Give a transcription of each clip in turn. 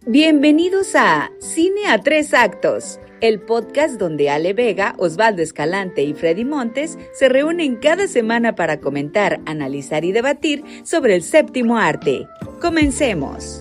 Bienvenidos a Cine a Tres Actos, el podcast donde Ale Vega, Osvaldo Escalante y Freddy Montes se reúnen cada semana para comentar, analizar y debatir sobre el séptimo arte. ¡Comencemos!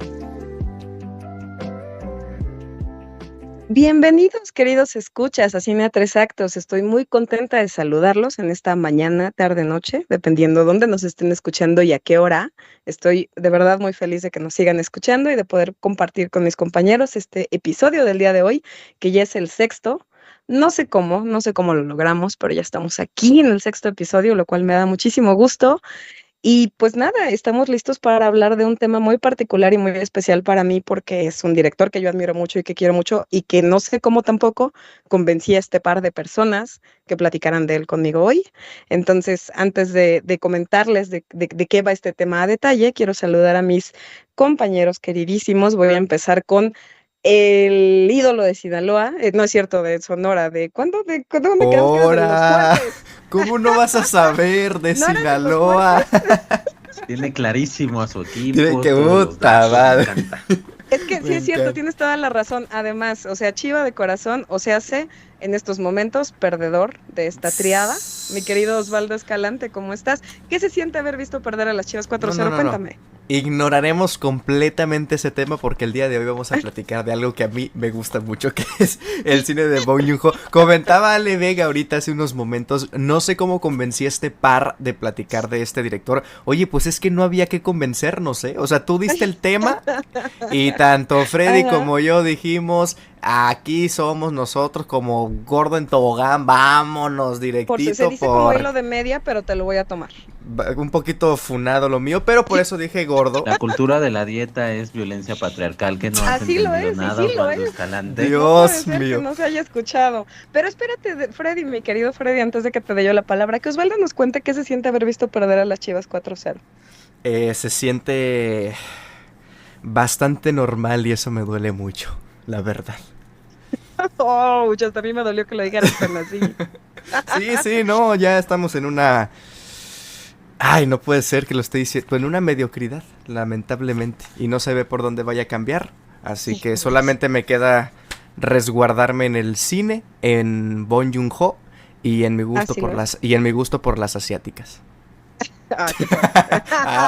Bienvenidos, queridos escuchas, a Cine a Tres Actos. Estoy muy contenta de saludarlos en esta mañana, tarde, noche, dependiendo dónde nos estén escuchando y a qué hora. Estoy de verdad muy feliz de que nos sigan escuchando y de poder compartir con mis compañeros este episodio del día de hoy, que ya es el sexto. No sé cómo lo logramos, pero ya estamos aquí en el sexto episodio, lo cual me da muchísimo gusto. Y pues nada, estamos listos para hablar de un tema muy particular y muy especial para mí porque es un director que yo admiro mucho y que quiero mucho y que no sé cómo tampoco convencí a este par de personas que platicaran de él conmigo hoy. Entonces, antes de comentarles de qué va este tema a detalle, quiero saludar a mis compañeros queridísimos. Voy a empezar con el ídolo de Sinaloa, no es cierto, de Sonora, ¿de cuándo me quedamos que era de los ¡Hora! Juárez? ¿Cómo no vas a saber de ¿No eran de los Sinaloa? Juárez? Tiene clarísimo a su Tiene equipo, que todos los puta datos, me madre. encanta. Es que sí Me es cierto, encanta. tienes toda la razón. Además, o sea, Chiva de corazón, o sea, hace en estos momentos perdedor de esta triada. Mi querido Osvaldo Escalante, ¿cómo estás? ¿Qué se siente haber visto perder a las Chivas 4-0? No. Cuéntame. Ignoraremos completamente ese tema porque el día de hoy vamos a platicar de algo que a mí me gusta mucho, que es el cine de Bong Joon-ho. Comentaba Ale Vega ahorita hace unos momentos, no sé cómo convencí a este par de platicar de este director. Oye, pues es que no había que convencernos, ¿eh? O sea, tú diste el tema y tanto Freddy Ajá. como yo dijimos, aquí somos nosotros como gordo en tobogán, vámonos Se directito dice como hilo de media, pero te lo voy a tomar. un poquito funado lo mío, pero por eso dije gordo. La cultura de la dieta es violencia patriarcal, que no has Así lo entendido es, y nada, sí lo Osvaldo es. Escalante. No puede Dios ser que mío. no se haya escuchado. Pero espérate, Freddy, mi querido Freddy, antes de que te dé yo la palabra, que Osvaldo nos cuente qué se siente haber visto perder a las Chivas 4-0. Se siente bastante normal y eso me duele mucho, la verdad. Oh, hasta a mí me dolió que lo dijeras tan así. Sí, no, ya estamos en una... Ay, no puede ser que lo esté diciendo, en una mediocridad, lamentablemente, y no se ve por dónde vaya a cambiar, así que Híjoles. solamente me queda resguardarme en el cine, en Bong Joon-ho y en mi gusto Así por lo es. mi gusto por las asiáticas. Ah, qué fuerte.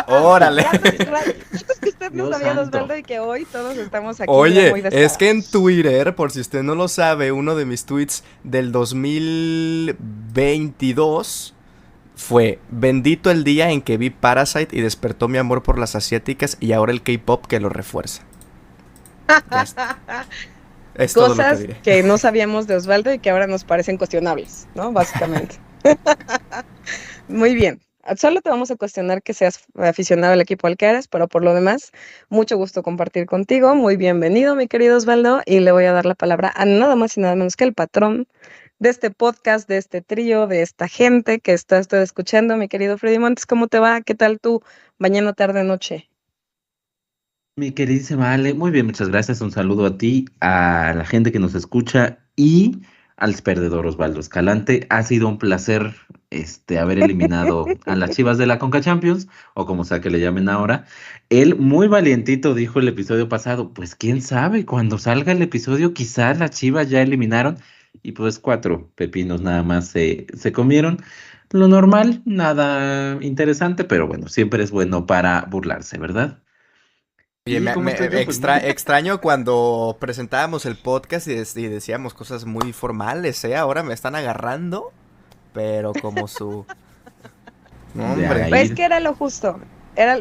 Órale. Ratos que usted no Dios sabía, santo. Osvaldo, y que hoy todos estamos aquí Oye, muy es que en descarados. Twitter, por si usted no lo sabe, uno de mis tweets del 2022 fue: bendito el día en que vi Parasite y despertó mi amor por las asiáticas y ahora el K-pop que lo refuerza. Ya está. Es todo lo que Cosas diré. que no sabíamos de Osvaldo y que ahora nos parecen cuestionables, ¿no? Básicamente. Muy bien. Solo te vamos a cuestionar que seas aficionado al equipo al que eres, pero por lo demás, mucho gusto compartir contigo. Muy bienvenido, mi querido Osvaldo, y le voy a dar la palabra a nada más y nada menos que el patrón de este podcast, de este trío, de esta gente que está usted escuchando, mi querido Freddy Montes. ¿Cómo te va? ¿Qué tal tú? Mañana, tarde, noche. Mi queridísima Ale, muy bien, muchas gracias. Un saludo a ti, a la gente que nos escucha y al perdedor Osvaldo Escalante. Ha sido un placer haber eliminado a las Chivas de la Conca Champions, o como sea que le llamen ahora. Él muy valientito dijo el episodio pasado, pues quién sabe, cuando salga el episodio quizás las Chivas ya eliminaron y pues 4 pepinos nada más se comieron. Lo normal, nada interesante, pero bueno, siempre es bueno para burlarse, ¿verdad? Oye, ¿Y cómo estoy yo? Pues muy bien. extraño cuando presentábamos el podcast y decíamos cosas muy formales, ¿eh? Ahora me están agarrando, pero como su... No, De hombre. Pues Agair, que era lo justo.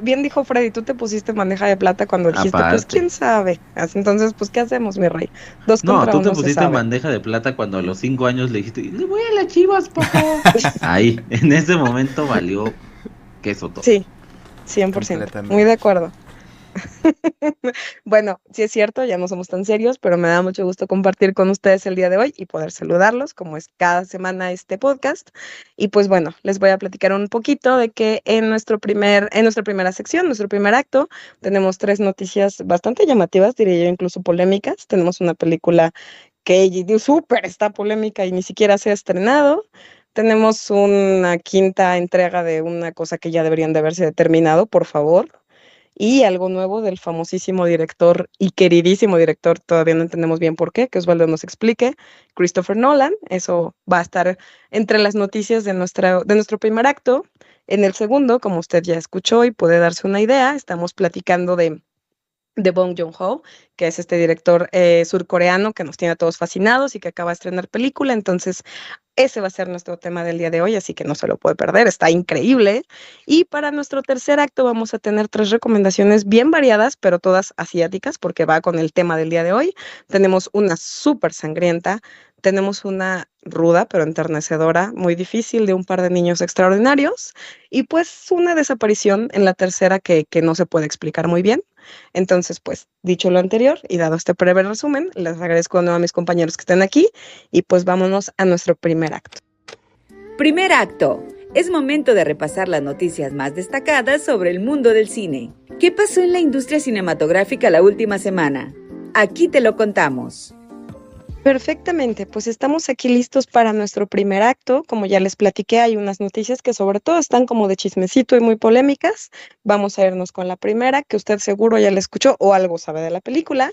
Bien dijo Freddy, tú te pusiste en bandeja de plata cuando dijiste, pues quién aparte. sabe. Así, entonces, pues, ¿qué hacemos, mi rey? Dos No, contra tú te uno se pusiste en sabe. bandeja de plata cuando a los 5 años le dijiste, le voy a las Chivas, papá. Ahí, en ese momento valió queso todo. Sí, 100%. Muy Completamente. de acuerdo. Bueno, sí es cierto, ya no somos tan serios, pero me da mucho gusto compartir con ustedes el día de hoy y poder saludarlos, como es cada semana este podcast. Y pues bueno, les voy a platicar un poquito de que en nuestra primera sección, nuestro primer acto, tenemos 3 noticias bastante llamativas, diría yo, incluso polémicas. Tenemos una película que súper está polémica y ni siquiera se ha estrenado. Tenemos una quinta entrega de una cosa que ya deberían de haberse terminado, por favor. y algo nuevo del famosísimo director y queridísimo director, todavía no entendemos bien por qué, que Osvaldo nos explique, Christopher Nolan. Eso va a estar entre las noticias de nuestro primer acto. En el segundo, como usted ya escuchó y puede darse una idea, estamos platicando de Bong Joon-ho, que es este director surcoreano que nos tiene a todos fascinados y que acaba de estrenar película. Entonces, ese va a ser nuestro tema del día de hoy, así que no se lo puede perder, está increíble. Y para nuestro tercer acto vamos a tener 3 recomendaciones bien variadas, pero todas asiáticas, porque va con el tema del día de hoy. Tenemos una súper sangrienta, tenemos una ruda pero enternecedora, muy difícil, de un par de niños extraordinarios, y pues una desaparición en la tercera que no se puede explicar muy bien. Entonces, pues, dicho lo anterior y dado este breve resumen, les agradezco de nuevo a mis compañeros que estén aquí y pues vámonos a nuestro primer acto. Primer acto. Es momento de repasar las noticias más destacadas sobre el mundo del cine. ¿Qué pasó en la industria cinematográfica la última semana? Aquí te lo contamos. Perfectamente, pues estamos aquí listos para nuestro primer acto. Como ya les platiqué, hay unas noticias que sobre todo están como de chismecito y muy polémicas. Vamos a irnos con la primera, que usted seguro ya la escuchó o algo sabe de la película.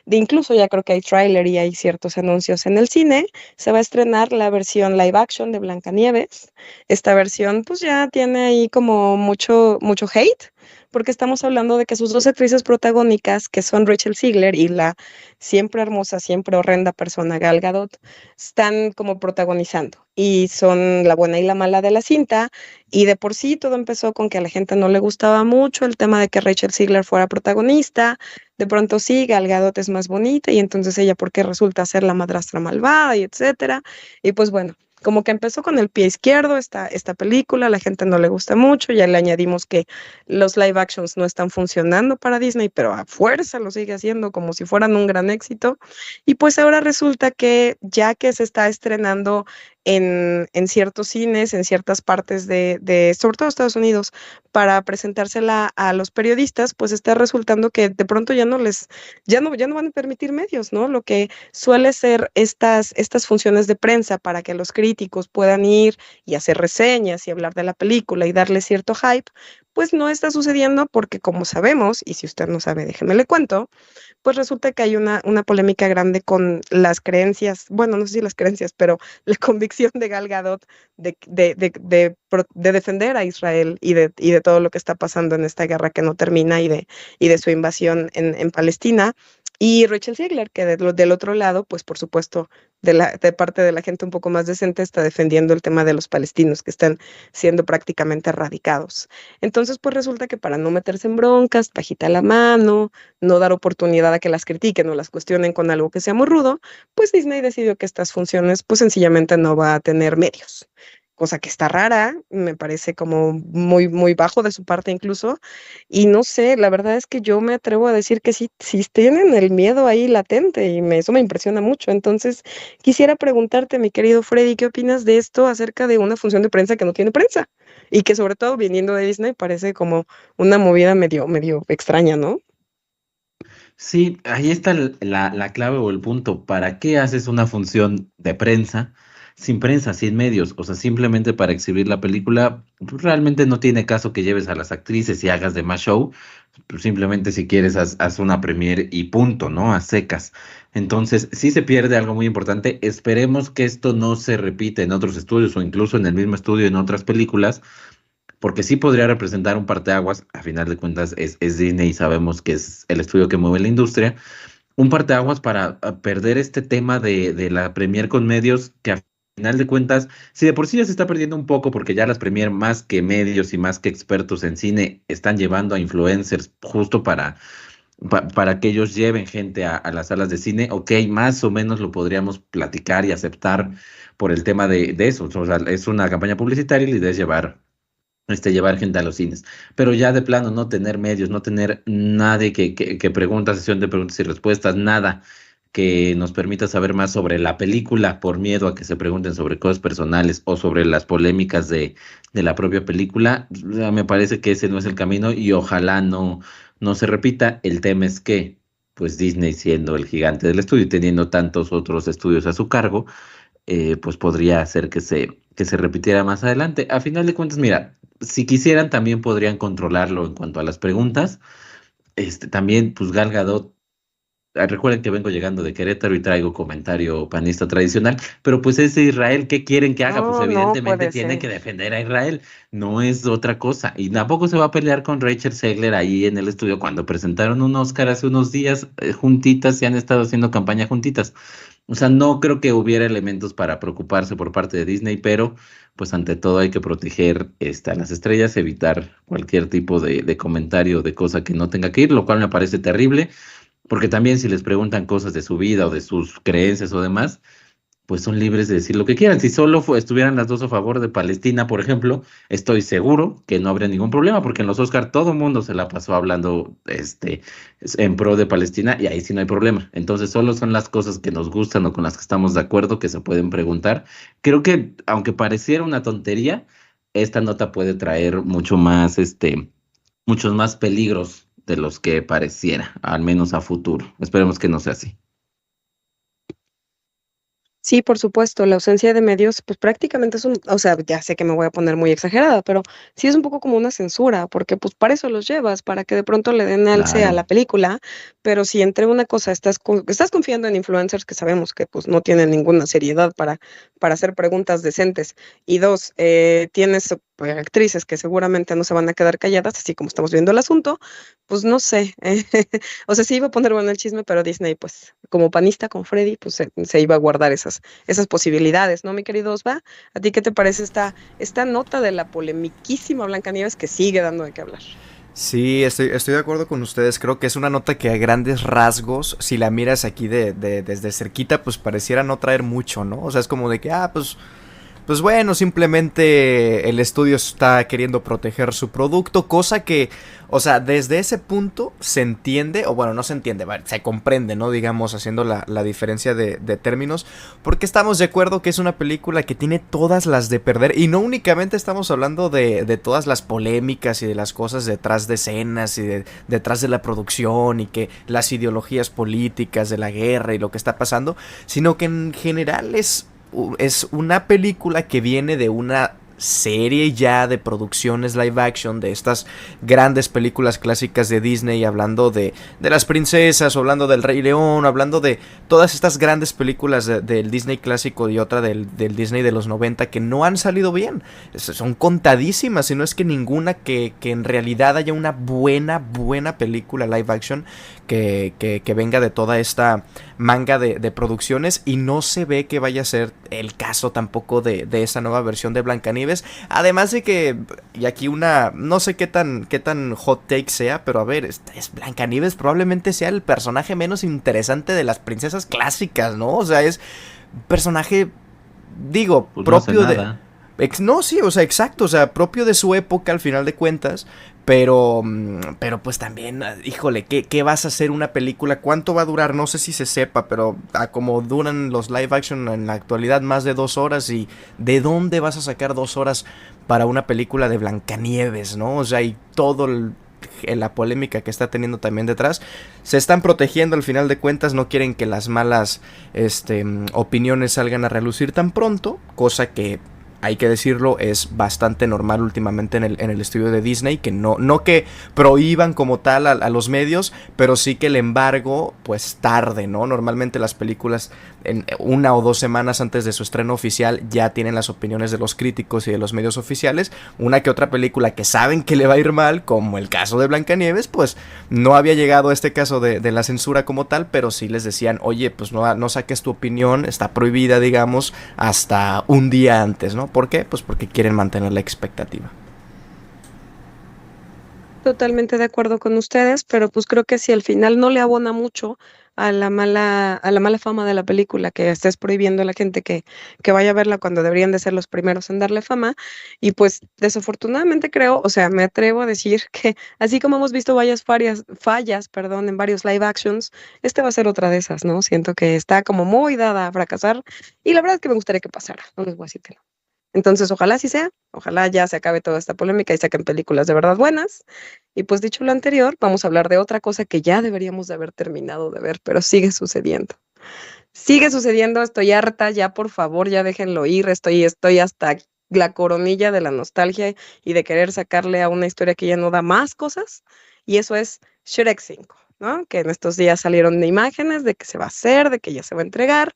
De incluso ya creo que hay tráiler y hay ciertos anuncios en el cine. Se va a estrenar la versión live action de Blancanieves. Esta versión pues ya tiene ahí como mucho hate, porque estamos hablando de que sus 2 actrices protagónicas, que son Rachel Ziegler y la siempre hermosa, siempre horrenda persona Gal Gadot, están como protagonizando y son la buena y la mala de la cinta. Y de por sí todo empezó con que a la gente no le gustaba mucho el tema de que Rachel Ziegler fuera protagonista. De pronto sí, Gal Gadot es más bonita y entonces ella porque resulta ser la madrastra malvada y etcétera. Y pues bueno, como que empezó con el pie izquierdo esta película, a la gente no le gusta mucho, ya le añadimos que los live actions no están funcionando para Disney, pero a fuerza lo sigue haciendo como si fueran un gran éxito. Y pues ahora resulta que ya que se está estrenando en ciertos cines, en ciertas partes sobre todo Estados Unidos, para presentársela a los periodistas, pues está resultando que de pronto ya no van a permitir medios, ¿no? Lo que suele ser estas funciones de prensa para que los críticos puedan ir y hacer reseñas y hablar de la película y darle cierto hype, pues no está sucediendo porque como sabemos, y si usted no sabe, déjeme le cuento, pues resulta que hay una polémica grande con las creencias, bueno, no sé si las creencias, pero la convicción de Gal Gadot de defender a Israel y de todo lo que está pasando en esta guerra que no termina y de su invasión en Palestina. Y Rachel Ziegler, que del otro lado, pues por supuesto, de parte de la gente un poco más decente, está defendiendo el tema de los palestinos que están siendo prácticamente erradicados. Entonces, pues resulta que para no meterse en broncas, bajita la mano, no dar oportunidad a que las critiquen o las cuestionen con algo que sea muy rudo, pues Disney decidió que estas funciones, pues sencillamente no va a tener medios. Cosa que está rara, me parece como muy bajo de su parte incluso, y no sé, la verdad es que yo me atrevo a decir que sí tienen el miedo ahí latente y eso me impresiona mucho. Entonces, quisiera preguntarte, mi querido Freddy, ¿qué opinas de esto acerca de una función de prensa que no tiene prensa? Y que sobre todo viniendo de Disney parece como una movida medio extraña, ¿no? Sí, ahí está la clave o el punto. ¿Para qué haces una función de prensa, sin medios? O sea, simplemente para exhibir la película, pues, realmente no tiene caso que lleves a las actrices y hagas de más show. Pues, simplemente si quieres, haz una premiere y punto, ¿no? A secas. Entonces, sí se pierde algo muy importante. Esperemos que esto no se repita en otros estudios o incluso en el mismo estudio en otras películas, porque sí podría representar un parteaguas. A final de cuentas es Disney y sabemos que es el estudio que mueve la industria, un parteaguas para perder este tema de la premier con medios, que a final de cuentas, si de por sí ya se está perdiendo un poco, porque ya las premier más que medios y más que expertos en cine están llevando a influencers justo para que ellos lleven gente a las salas de cine, ok, más o menos lo podríamos platicar y aceptar por el tema de eso. O sea, es una campaña publicitaria y la idea es llevar gente a los cines. Pero ya de plano no tener medios, no tener nadie que pregunta, sesión de preguntas y respuestas, nada que nos permita saber más sobre la película por miedo a que se pregunten sobre cosas personales o sobre las polémicas de la propia película. Me parece que ese no es el camino y ojalá no se repita. El tema es que, pues Disney, siendo el gigante del estudio y teniendo tantos otros estudios a su cargo, pues podría hacer que se repitiera más adelante. A final de cuentas, mira, si quisieran también podrían controlarlo en cuanto a las preguntas. También, pues Gal Gadot, recuerden que vengo llegando de Querétaro y traigo comentario panista tradicional, pero pues es de Israel, ¿qué quieren que haga? Pues No, no evidentemente puede tiene que ser. defender a Israel, no es otra cosa. Y tampoco se va a pelear con Rachel Zegler ahí en el estudio cuando presentaron un Oscar hace unos días juntitas y han estado haciendo campaña juntitas. O sea, no creo que hubiera elementos para preocuparse por parte de Disney, pero pues ante todo hay que proteger a las estrellas, evitar cualquier tipo de comentario de cosa que no tenga que ir, lo cual me parece terrible. Porque también si les preguntan cosas de su vida o de sus creencias o demás, pues son libres de decir lo que quieran. Si solo estuvieran las dos a favor de Palestina, por ejemplo, estoy seguro que no habría ningún problema, porque en los Oscar todo el mundo se la pasó hablando en pro de Palestina y ahí sí no hay problema. Entonces solo son las cosas que nos gustan o con las que estamos de acuerdo que se pueden preguntar. Creo que aunque pareciera una tontería, esta nota puede traer muchos más peligros de los que pareciera, al menos a futuro. Esperemos que no sea así. Sí, por supuesto, la ausencia de medios, pues prácticamente es o sea, ya sé que me voy a poner muy exagerada, pero sí es un poco como una censura, porque pues para eso los llevas, para que de pronto le den alce a Claro. la película, pero si entre una cosa estás confiando en influencers que sabemos que pues no tienen ninguna seriedad para hacer preguntas decentes, y dos, tienes pues, actrices que seguramente no se van a quedar calladas, así como estamos viendo el asunto, pues no sé, o sea, sí iba a poner bueno el chisme, pero Disney, pues como panista con Freddy, pues se iba a guardar esas posibilidades, ¿no, mi querido Osva? ¿A ti qué te parece esta nota de la polemiquísima Blancanieves que sigue dando de qué hablar? Sí, estoy de acuerdo con ustedes. Creo que es una nota que a grandes rasgos, si la miras aquí desde cerquita, pues pareciera no traer mucho, ¿no? O sea, es como de que, pues bueno, simplemente el estudio está queriendo proteger su producto, cosa que, o sea, desde ese punto se entiende, o bueno, no se entiende, se comprende, ¿no? Digamos, haciendo la diferencia de términos, porque estamos de acuerdo que es una película que tiene todas las de perder, y no únicamente estamos hablando de todas las polémicas y de las cosas detrás de escenas y detrás de la producción y que las ideologías políticas de la guerra y lo que está pasando, sino que en general es una película que viene de una serie ya de producciones live action de estas grandes películas clásicas de Disney, hablando de las princesas, hablando del Rey León, hablando de todas estas grandes películas del Disney clásico y otra del Disney de los 90 que no han salido bien. Son contadísimas, si no es que ninguna que en realidad haya una buena película live action que venga de toda esta manga de producciones, y no se ve que vaya a ser el caso tampoco de esa nueva versión de Blancanieves. Además de que, y aquí no sé qué tan hot take sea, pero a ver, Blancanieves probablemente sea el personaje menos interesante de las princesas clásicas, ¿no? O sea, es un personaje, digo, Pues no hace propio de... nada. No, sí, o sea, exacto, o sea, propio de su época al final de cuentas, pero pues también, híjole, ¿qué vas a hacer una película? ¿Cuánto va a durar? No sé si se sepa, pero a como duran los live action en la actualidad, más de 2 horas, y ¿de dónde vas a sacar 2 horas para una película de Blancanieves, no? O sea, y todo la polémica que está teniendo también detrás, se están protegiendo al final de cuentas, no quieren que las malas opiniones salgan a relucir tan pronto, cosa que hay que decirlo, es bastante normal últimamente en el estudio de Disney, que no que prohíban como tal a los medios, pero sí que el embargo pues tarde, ¿no? Normalmente las películas en 1 o 2 semanas antes de su estreno oficial ya tienen las opiniones de los críticos y de los medios oficiales. Una que otra película que saben que le va a ir mal, como el caso de Blancanieves, pues no había llegado a este caso de la censura como tal, pero sí les decían, oye, pues no saques tu opinión, está prohibida, digamos, hasta un día antes, ¿no? ¿Por qué? Pues porque quieren mantener la expectativa. Totalmente de acuerdo con ustedes, pero pues creo que si al final no le abona mucho a la mala fama de la película, que estés prohibiendo a la gente que vaya a verla cuando deberían de ser los primeros en darle fama, y pues desafortunadamente creo, o sea, me atrevo a decir que así como hemos visto varias fallas, perdón, en varios live actions, este va a ser otra de esas, ¿no? Siento que está como muy dada a fracasar, y la verdad es que me gustaría que pasara, no les voy a decir que no. Entonces, ojalá sí sea, ojalá ya se acabe toda esta polémica y saquen películas de verdad buenas. Y pues dicho lo anterior, vamos a hablar de otra cosa que ya deberíamos de haber terminado de ver, pero sigue sucediendo. Sigue sucediendo, estoy harta, ya por favor, ya déjenlo ir, estoy hasta la coronilla de la nostalgia y de querer sacarle a una historia que ya no da más cosas, y eso es Shrek 5, ¿no? Que en estos días salieron imágenes de que se va a hacer, de que ya se va a entregar,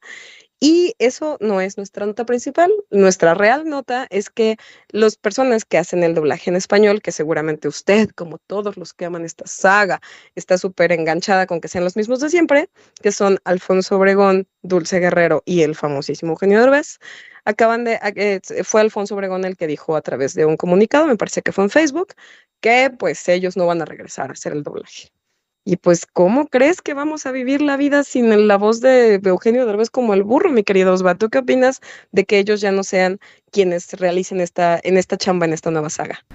y eso no es nuestra nota principal. Nuestra real nota es que las personas que hacen el doblaje en español, que seguramente usted, como todos los que aman esta saga, está súper enganchada con que sean los mismos de siempre, que son Alfonso Obregón, Dulce Guerrero y el famosísimo Eugenio Derbez, fue Alfonso Obregón el que dijo a través de un comunicado, me parece que fue en Facebook, que pues ellos no van a regresar a hacer el doblaje. Y pues, ¿cómo crees que vamos a vivir la vida sin la voz de Eugenio Derbez como el burro, mi querido Osvaldo? ¿Tú qué opinas de que ellos ya no sean quienes realicen en esta chamba, en esta nueva saga?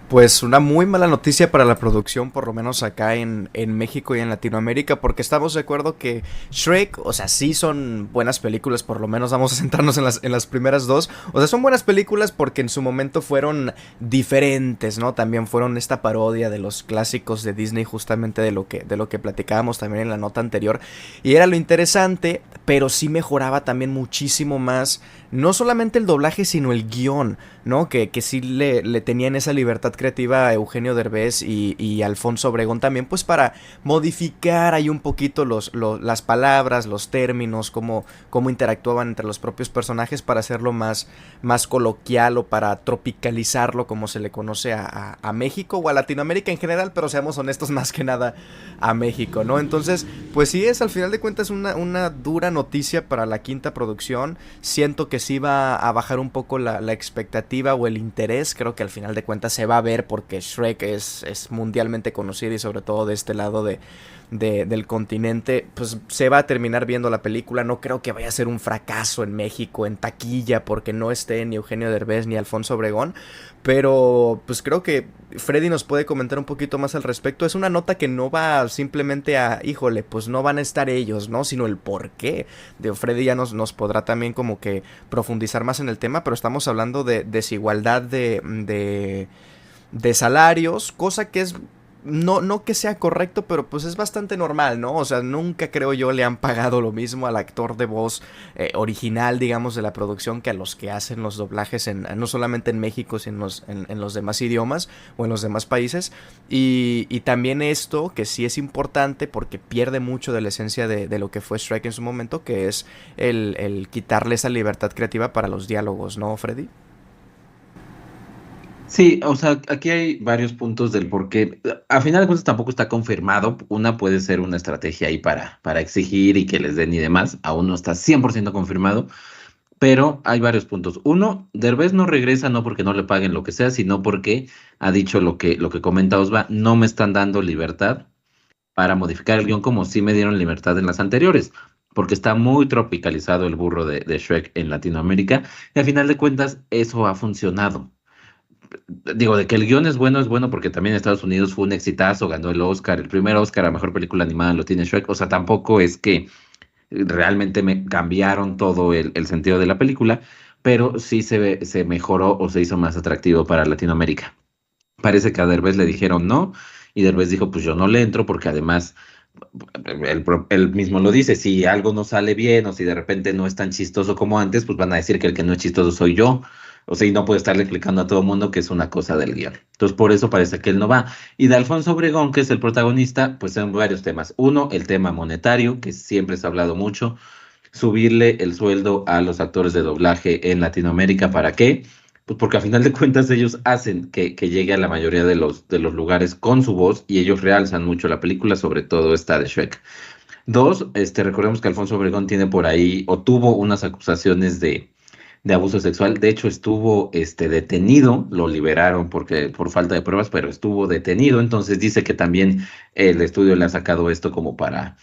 Pues una muy mala noticia para la producción, por lo menos acá en México y en Latinoamérica, porque estamos de acuerdo que Shrek, o sea, sí son buenas películas, por lo menos vamos a centrarnos en las primeras dos. O sea, son buenas películas porque en su momento fueron diferentes, ¿no? También fueron esta parodia de los clásicos de Disney, justamente de lo que platicábamos también en la nota anterior. Y era lo interesante, pero sí mejoraba también muchísimo más, no solamente el doblaje, sino el guión, ¿no? Que sí le tenían esa libertad creativa a Eugenio Derbez y Alfonso Obregón también, pues para modificar ahí un poquito las palabras, los términos, cómo interactuaban entre los propios personajes para hacerlo más coloquial o para tropicalizarlo, como se le conoce a México o a Latinoamérica en general, pero seamos honestos, más que nada a México, ¿no? Entonces, pues sí es, al final de cuentas, una dura noticia para la quinta producción. Siento que sí va a bajar un poco la expectativa o el interés. Creo que al final de cuentas se va a ver porque Shrek es mundialmente conocido y sobre todo de este lado del continente, pues se va a terminar viendo la película. No creo que vaya a ser un fracaso en México en taquilla porque no esté ni Eugenio Derbez ni Alfonso Obregón, pero pues creo que Freddy nos puede comentar un poquito más al respecto. Es una nota que no va simplemente a, híjole, pues no van a estar ellos, ¿no? Sino el por qué. Freddy ya nos podrá también como que profundizar más en el tema, pero estamos hablando de desigualdad de salarios, cosa que es no que sea correcto, pero pues es bastante normal, ¿no? O sea, nunca creo yo le han pagado lo mismo al actor de voz original, digamos, de la producción que a los que hacen los doblajes no solamente en México, sino en los demás idiomas o en los demás países. Y también esto, que sí es importante porque pierde mucho de la esencia de lo que fue Shrek en su momento, que es el quitarle esa libertad creativa para los diálogos, ¿no, Freddy? Sí, o sea, aquí hay varios puntos del por qué. A final de cuentas tampoco está confirmado. Una puede ser una estrategia ahí para exigir y que les den y demás. Aún no está 100% confirmado, pero hay varios puntos. Uno, Derbez no regresa no porque no le paguen lo que sea, sino porque ha dicho lo que comenta Osva, no me están dando libertad para modificar el guión como sí me dieron libertad en las anteriores, porque está muy tropicalizado el burro de Shrek en Latinoamérica, y al final de cuentas eso ha funcionado. Digo, de que el guión es bueno porque también en Estados Unidos fue un exitazo, ganó el Oscar, el primer Oscar a mejor película animada lo tiene Shrek, o sea, tampoco es que realmente me cambiaron todo el sentido de la película, pero sí se mejoró o se hizo más atractivo para Latinoamérica. Parece que a Derbez le dijeron no, y Derbez dijo, pues yo no le entro porque además él mismo lo dice, si algo no sale bien o si de repente no es tan chistoso como antes, pues van a decir que el que no es chistoso soy yo. O sea, y no puede estarle explicando a todo el mundo que es una cosa del guión. Entonces, por eso parece que él no va. Y de Alfonso Obregón, que es el protagonista, pues son varios temas. Uno, el tema monetario, que siempre se ha hablado mucho. Subirle el sueldo a los actores de doblaje en Latinoamérica. ¿Para qué? Pues porque a final de cuentas ellos hacen que llegue a la mayoría de los lugares con su voz y ellos realzan mucho la película, sobre todo esta de Shrek. Dos, recordemos que Alfonso Obregón tiene por ahí o tuvo unas acusaciones de abuso sexual. De hecho, estuvo detenido, lo liberaron por falta de pruebas, pero estuvo detenido. Entonces dice que también el estudio le ha sacado esto como para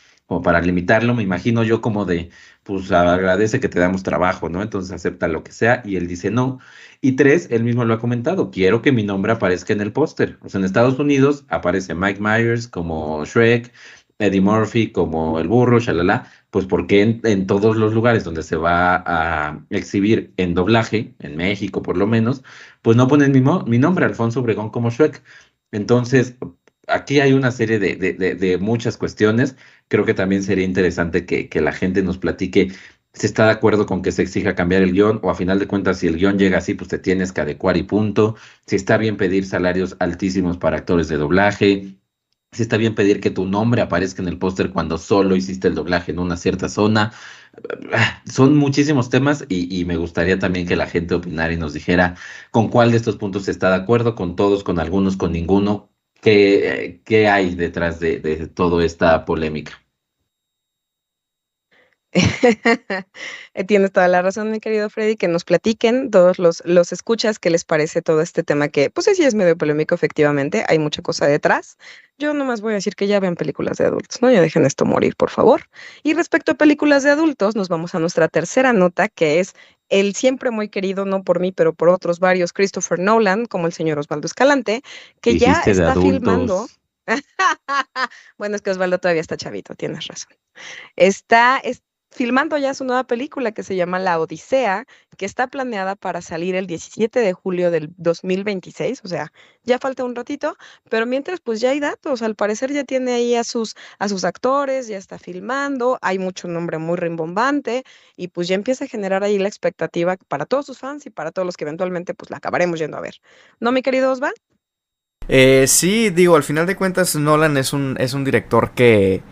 limitarlo. Me imagino yo como de, pues agradece que te damos trabajo, ¿no? Entonces acepta lo que sea y él dice no. Y tres, él mismo lo ha comentado, quiero que mi nombre aparezca en el póster. O sea, en Estados Unidos aparece Mike Myers como Shrek, Eddie Murphy como el burro, shalala, pues porque en todos los lugares donde se va a exhibir en doblaje, en México por lo menos, pues no ponen mi nombre, Alfonso Obregón como Shrek. Entonces, aquí hay una serie de muchas cuestiones. Creo que también sería interesante que la gente nos platique si está de acuerdo con que se exija cambiar el guión, o a final de cuentas, si el guión llega así, pues te tienes que adecuar y punto. Si está bien pedir salarios altísimos para actores de doblaje, si está bien pedir que tu nombre aparezca en el póster cuando solo hiciste el doblaje en una cierta zona. Son muchísimos temas y me gustaría también que la gente opinara y nos dijera con cuál de estos puntos está de acuerdo, con todos, con algunos, con ninguno. ¿Qué hay detrás de toda esta polémica? Tienes toda la razón, mi querido Freddy, que nos platiquen todos los escuchas qué les parece todo este tema que, pues sí es medio polémico, efectivamente, hay mucha cosa detrás. Yo nomás voy a decir que ya vean películas de adultos, ¿no? Ya dejen esto morir, por favor. Y respecto a películas de adultos, nos vamos a nuestra tercera nota, que es el siempre muy querido, no por mí, pero por otros varios, Christopher Nolan, como el señor Osvaldo Escalante, que ya Dijiste de está filmando. adultos. Bueno, es que Osvaldo todavía está chavito, tienes razón. Está filmando ya su nueva película que se llama La Odisea, que está planeada para salir el 17 de julio del 2026, o sea, ya falta un ratito, pero mientras pues ya hay datos, al parecer ya tiene ahí a sus actores, ya está filmando, hay mucho nombre muy rimbombante y pues ya empieza a generar ahí la expectativa para todos sus fans y para todos los que eventualmente pues la acabaremos yendo a ver. ¿No, mi querido Osva? Sí, digo, al final de cuentas Nolan es un director que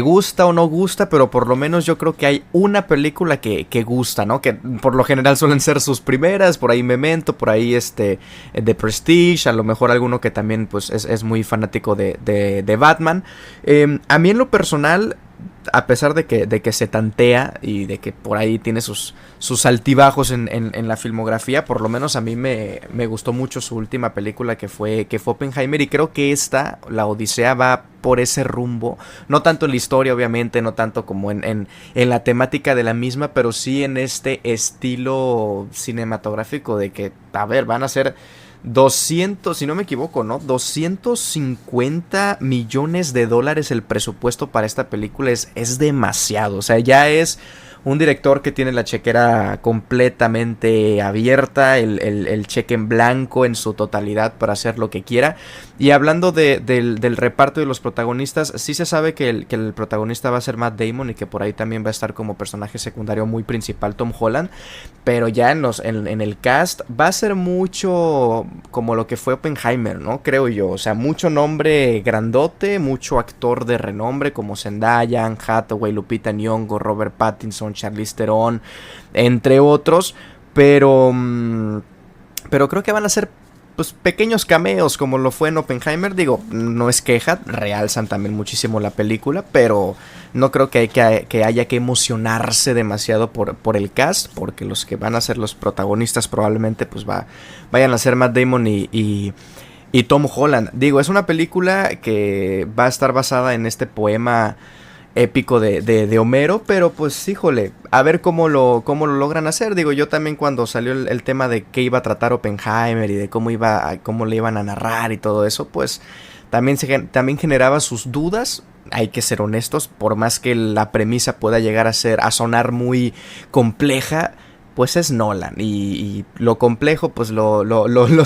gusta o no gusta, pero por lo menos yo creo que hay una película que gusta, ¿no? Que por lo general suelen ser sus primeras, por ahí Memento, por ahí The Prestige, a lo mejor alguno que también pues es muy fanático de Batman. A mí en lo personal, a pesar de que se tantea y de que por ahí tiene sus altibajos en la filmografía, por lo menos a mí me gustó mucho su última película que fue Oppenheimer, y creo que La Odisea, va por ese rumbo, no tanto en la historia obviamente, no tanto como en la temática de la misma, pero sí en este estilo cinematográfico de que, a ver, van a ser 200, si no me equivoco, ¿no? 250 millones de dólares el presupuesto para esta película. Es demasiado. O sea, ya es un director que tiene la chequera completamente abierta, el cheque en blanco en su totalidad para hacer lo que quiera. Y hablando del reparto de los protagonistas, sí se sabe que el protagonista va a ser Matt Damon y que por ahí también va a estar como personaje secundario muy principal Tom Holland. Pero ya en el cast va a ser mucho como lo que fue Oppenheimer, ¿no? Creo yo. O sea, mucho nombre grandote, mucho actor de renombre como Zendaya, Anne Hathaway, Lupita Nyong'o, Robert Pattinson, Charlize Theron, entre otros. Pero creo que van a ser pues pequeños cameos como lo fue en Oppenheimer. Digo, no es queja, realzan también muchísimo la película, pero no creo que haya que emocionarse demasiado por el cast, porque los que van a ser los protagonistas probablemente pues vayan a ser Matt Damon y Tom Holland. Digo, es una película que va a estar basada en este poema épico de Homero, pero pues híjole, a ver cómo lo logran hacer. Digo, yo también cuando salió el tema de qué iba a tratar Oppenheimer y de cómo le iban a narrar y todo eso, pues también generaba sus dudas. Hay que ser honestos, por más que la premisa pueda llegar a sonar muy compleja, pues es Nolan, y lo complejo pues lo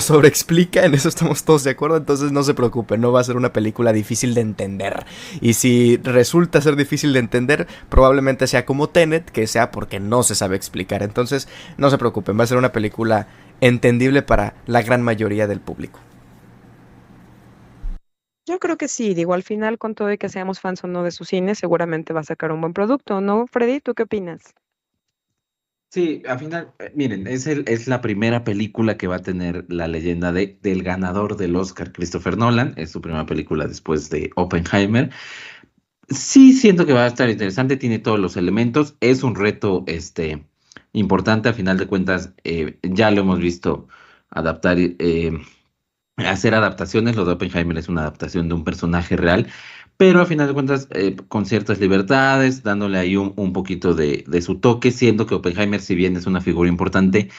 sobreexplica, en eso estamos todos de acuerdo. Entonces no se preocupen, no va a ser una película difícil de entender, y si resulta ser difícil de entender, probablemente sea como Tenet, que sea porque no se sabe explicar. Entonces no se preocupen, va a ser una película entendible para la gran mayoría del público. Yo creo que sí, digo, al final, con todo y que seamos fans o no de su cine, seguramente va a sacar un buen producto, ¿no, Freddy? ¿Tú qué opinas? Sí, al final, miren, es la primera película que va a tener la leyenda del ganador del Oscar, Christopher Nolan. Es su primera película después de Oppenheimer. Sí, siento que va a estar interesante, tiene todos los elementos. Es un reto, importante. A final de cuentas, ya lo hemos visto adaptar, hacer adaptaciones. Lo de Oppenheimer es una adaptación de un personaje real, pero a final de cuentas, con ciertas libertades, dándole ahí un poquito de su toque, siendo que Oppenheimer, si bien es una figura importante,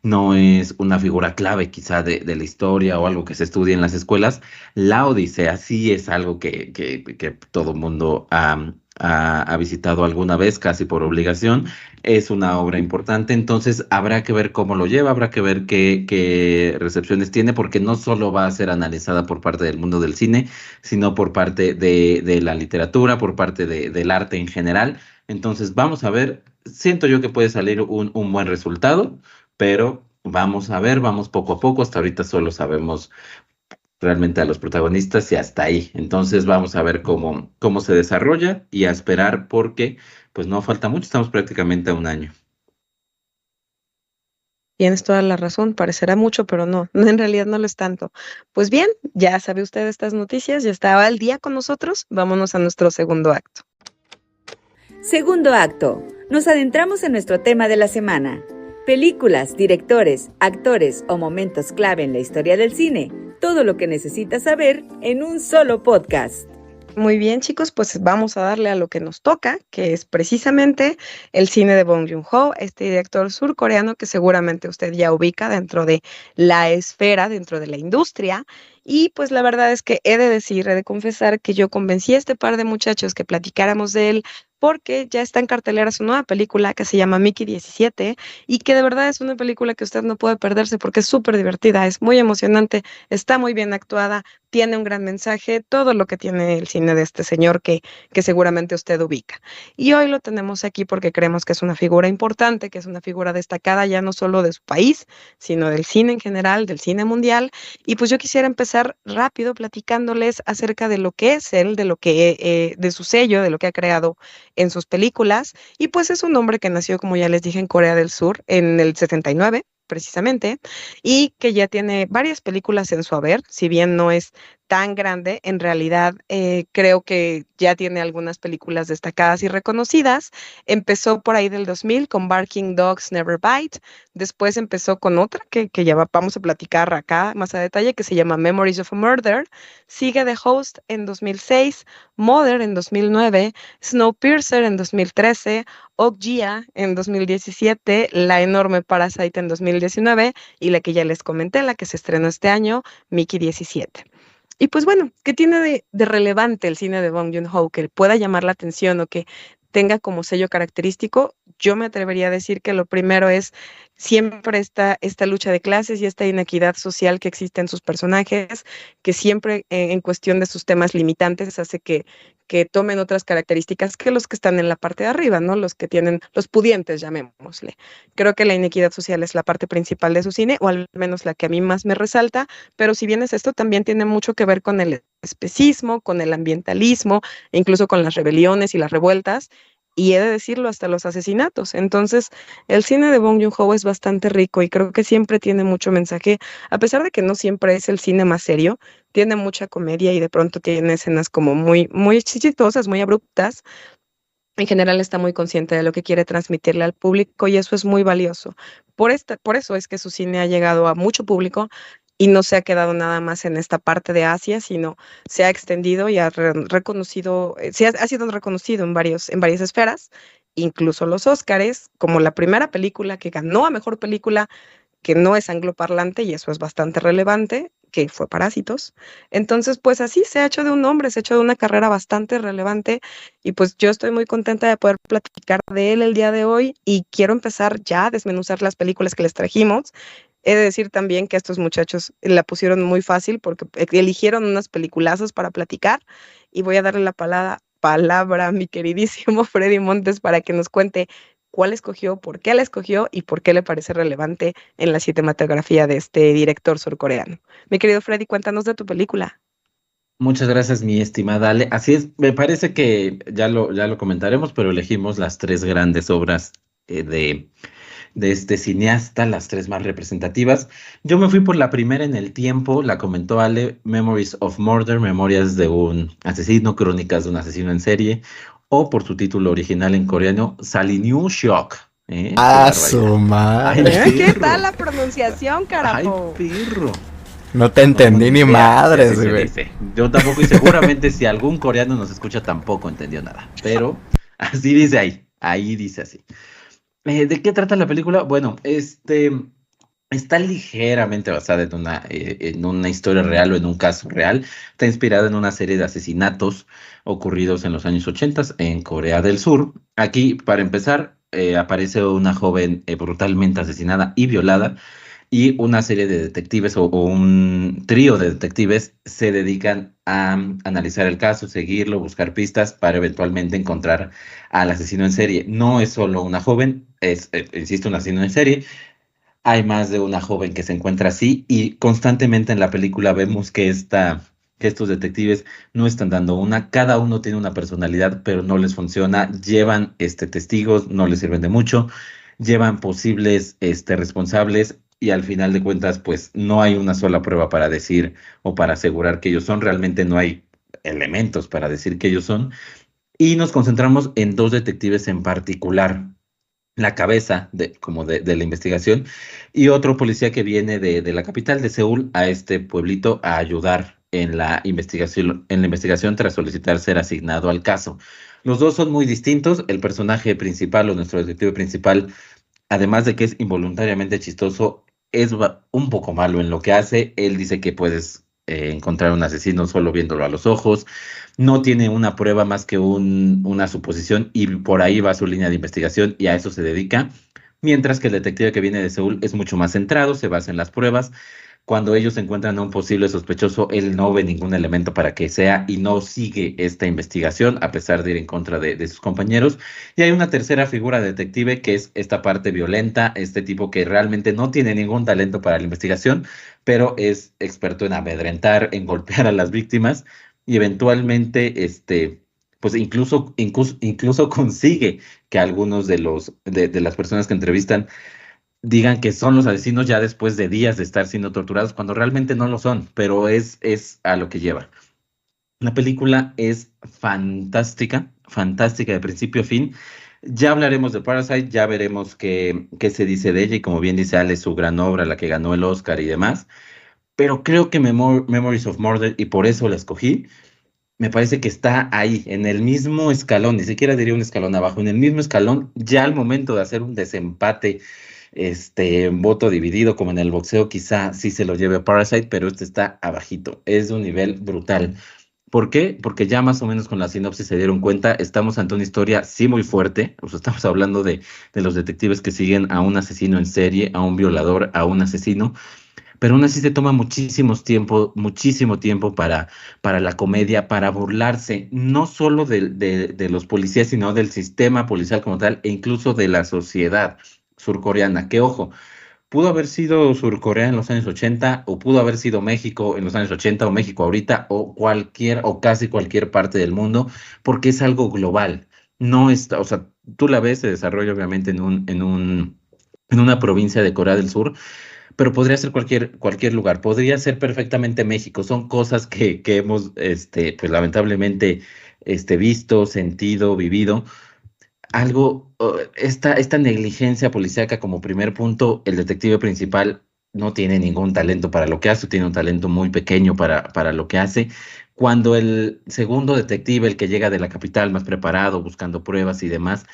no es una figura clave quizá de la historia o algo que se estudia en las escuelas. La Odisea sí es algo que todo mundo ha visitado alguna vez, casi por obligación. Es una obra importante, entonces habrá que ver cómo lo lleva, habrá que ver qué recepciones tiene, porque no solo va a ser analizada por parte del mundo del cine, sino por parte de la literatura, por parte del arte en general. Entonces vamos a ver siento yo que puede salir un buen resultado, pero vamos a ver, vamos poco a poco. Hasta ahorita solo sabemos realmente a los protagonistas y hasta ahí. Entonces vamos a ver cómo se desarrolla y a esperar porque pues no falta mucho, estamos prácticamente a un año. Tienes toda la razón, parecerá mucho, pero no, en realidad no lo es tanto. Pues bien, ya sabe usted estas noticias, ya estaba al día con nosotros, vámonos a nuestro segundo acto. Segundo acto. Nos adentramos en nuestro tema de la semana. Películas, directores, actores o momentos clave en la historia del cine. Todo lo que necesitas saber en un solo podcast. Muy bien, chicos, pues vamos a darle a lo que nos toca, que es precisamente el cine de Bong Joon-ho, este director surcoreano que seguramente usted ya ubica dentro de la esfera, dentro de la industria. Y pues la verdad es que he de confesar que yo convencí a este par de muchachos que platicáramos de él porque ya está en cartelera su nueva película que se llama Mickey 17 y que de verdad es una película que usted no puede perderse porque es súper divertida, es muy emocionante, está muy bien actuada, tiene un gran mensaje, todo lo que tiene el cine de este señor que seguramente usted ubica. Y hoy lo tenemos aquí porque creemos que es una figura importante, que es una figura destacada ya no solo de su país, sino del cine en general, del cine mundial. Y pues yo quisiera empezar rápido platicándoles acerca de lo que es él, de lo que, de su sello, de lo que ha creado en sus películas. Y pues es un hombre que nació, como ya les dije, en Corea del Sur en el 79 precisamente, y que ya tiene varias películas en su haber, si bien no es tan grande, en realidad creo que ya tiene algunas películas destacadas y reconocidas. Empezó por ahí del 2000 con Barking Dogs Never Bite, después empezó con otra que ya vamos a platicar acá más a detalle, que se llama Memories of a Murder, sigue The Host en 2006, Mother en 2009, Snowpiercer en 2013, Okja en 2017, La enorme Parasite en 2019 y la que ya les comenté, la que se estrenó este año, Mickey 17. Y pues bueno, ¿qué tiene de relevante el cine de Bong Joon-ho que pueda llamar la atención o que tenga como sello característico? Yo me atrevería a decir que lo primero es siempre esta lucha de clases y esta inequidad social que existe en sus personajes, que siempre en cuestión de sus temas limitantes hace que tomen otras características que los que están en la parte de arriba, ¿no? Los que tienen, los pudientes, llamémosle. Creo que la inequidad social es la parte principal de su cine, o al menos la que a mí más me resalta, pero si bien es esto, también tiene mucho que ver con el especismo, con el ambientalismo, e incluso con las rebeliones y las revueltas, y he de decirlo, hasta los asesinatos. Entonces, el cine de Bong Joon-ho es bastante rico y creo que siempre tiene mucho mensaje, a pesar de que no siempre es el cine más serio, tiene mucha comedia y de pronto tiene escenas como muy, muy chistosas, muy abruptas. En general está muy consciente de lo que quiere transmitirle al público y eso es muy valioso. Por eso es que su cine ha llegado a mucho público y no se ha quedado nada más en esta parte de Asia, sino se ha extendido y reconocido, ha sido reconocido en varias esferas, incluso los Óscares, como la primera película que ganó a mejor película que no es angloparlante, y eso es bastante relevante, que fue Parásitos. Entonces, pues así se ha hecho de un hombre, se ha hecho de una carrera bastante relevante, y pues yo estoy muy contenta de poder platicar de él el día de hoy, y quiero empezar ya a desmenuzar las películas que les trajimos. He de decir también que estos muchachos la pusieron muy fácil porque eligieron unas peliculazos para platicar, y voy a darle la palabra a mi queridísimo Freddy Montes para que nos cuente cuál escogió, por qué la escogió y por qué le parece relevante en la cinematografía de este director surcoreano. Mi querido Freddy, cuéntanos de tu película. Muchas gracias, mi estimada Ale. Así es, me parece que ya lo comentaremos, pero elegimos las tres grandes obras de este cineasta, las tres más representativas. Yo me fui por la primera en el tiempo, la comentó Ale, Memories of Murder, Memorias de un asesino, crónicas de un asesino en serie, o por su título original en coreano, Salinyu Shock. Qué Su barbaridad. madre. Ay, ¿Qué perro. tal la pronunciación, Ay, carajo? perro. No te entendí ni Así madres, se güey. dice. Yo tampoco, y seguramente si algún coreano nos escucha tampoco entendió nada. Pero así dice ahí dice así. ¿De qué trata la película? Bueno, está ligeramente basada en una historia real o en un caso real. Está inspirada en una serie de asesinatos ocurridos en los años 80 en Corea del Sur. Aquí, para empezar, aparece una joven brutalmente asesinada y violada. y una serie de detectives o un trío de detectives se dedican a analizar el caso, seguirlo, buscar pistas para eventualmente encontrar al asesino en serie. No es solo una joven, es, insisto, un asesino en serie. Hay más de una joven que se encuentra así y constantemente en la película vemos que estos detectives no están dando una, cada uno tiene una personalidad, pero no les funciona, llevan testigos, no les sirven de mucho, llevan posibles responsables y al final de cuentas pues no hay una sola prueba para decir o para asegurar que ellos son, realmente no hay elementos para decir que ellos son y nos concentramos en dos detectives en particular, la cabeza de la investigación, y otro policía que viene de la capital de Seúl a este pueblito a ayudar en la investigación tras solicitar ser asignado al caso. Los dos son muy distintos. El personaje principal o nuestro detective principal, además de que es involuntariamente chistoso, es un poco malo en lo que hace. Él dice que puedes encontrar un asesino solo viéndolo a los ojos. No tiene una prueba más que una suposición y por ahí va su línea de investigación y a eso se dedica. Mientras que el detective que viene de Seúl es mucho más centrado, se basa en las pruebas. Cuando ellos encuentran a un posible sospechoso, él no ve ningún elemento para que sea y no sigue esta investigación a pesar de ir en contra de sus compañeros. Y hay una tercera figura de detective que es esta parte violenta, este tipo que realmente no tiene ningún talento para la investigación, pero es experto en amedrentar, en golpear a las víctimas y eventualmente, pues incluso consigue que algunos de las personas que entrevistan digan que son los asesinos ya después de días de estar siendo torturados, cuando realmente no lo son, pero es a lo que lleva. La película es fantástica, fantástica de principio a fin. Ya hablaremos de Parasite, ya veremos qué se dice de ella, y como bien dice Ale, su gran obra, la que ganó el Oscar y demás. Pero creo que Memories of Murder, y por eso la escogí, me parece que está ahí, en el mismo escalón, ni siquiera diría un escalón abajo, en el mismo escalón, ya al momento de hacer un desempate, voto dividido, como en el boxeo, quizá sí se lo lleve a Parasite, pero este está abajito, es de un nivel brutal. ¿Por qué? Porque ya más o menos con la sinopsis se dieron cuenta, estamos ante una historia sí muy fuerte, o sea, estamos hablando de los detectives que siguen a un asesino en serie, a un violador, a un asesino, pero aún así se toma muchísimo tiempo para la comedia, para burlarse no solo de los policías, sino del sistema policial como tal, e incluso de la sociedad surcoreana. Que ojo, pudo haber sido Surcorea en los años 80, o pudo haber sido México en los años 80, o México ahorita, o o casi cualquier parte del mundo, porque es algo global. No está, o sea, tú la ves, se desarrolla obviamente en una provincia de Corea del Sur, pero podría ser cualquier lugar, podría ser perfectamente México. Son cosas que hemos, pues lamentablemente, visto, sentido, vivido. Esta negligencia policíaca como primer punto, el detective principal no tiene ningún talento para lo que hace, tiene un talento muy pequeño para lo que hace. Cuando el segundo detective, el que llega de la capital más preparado, buscando pruebas y demás,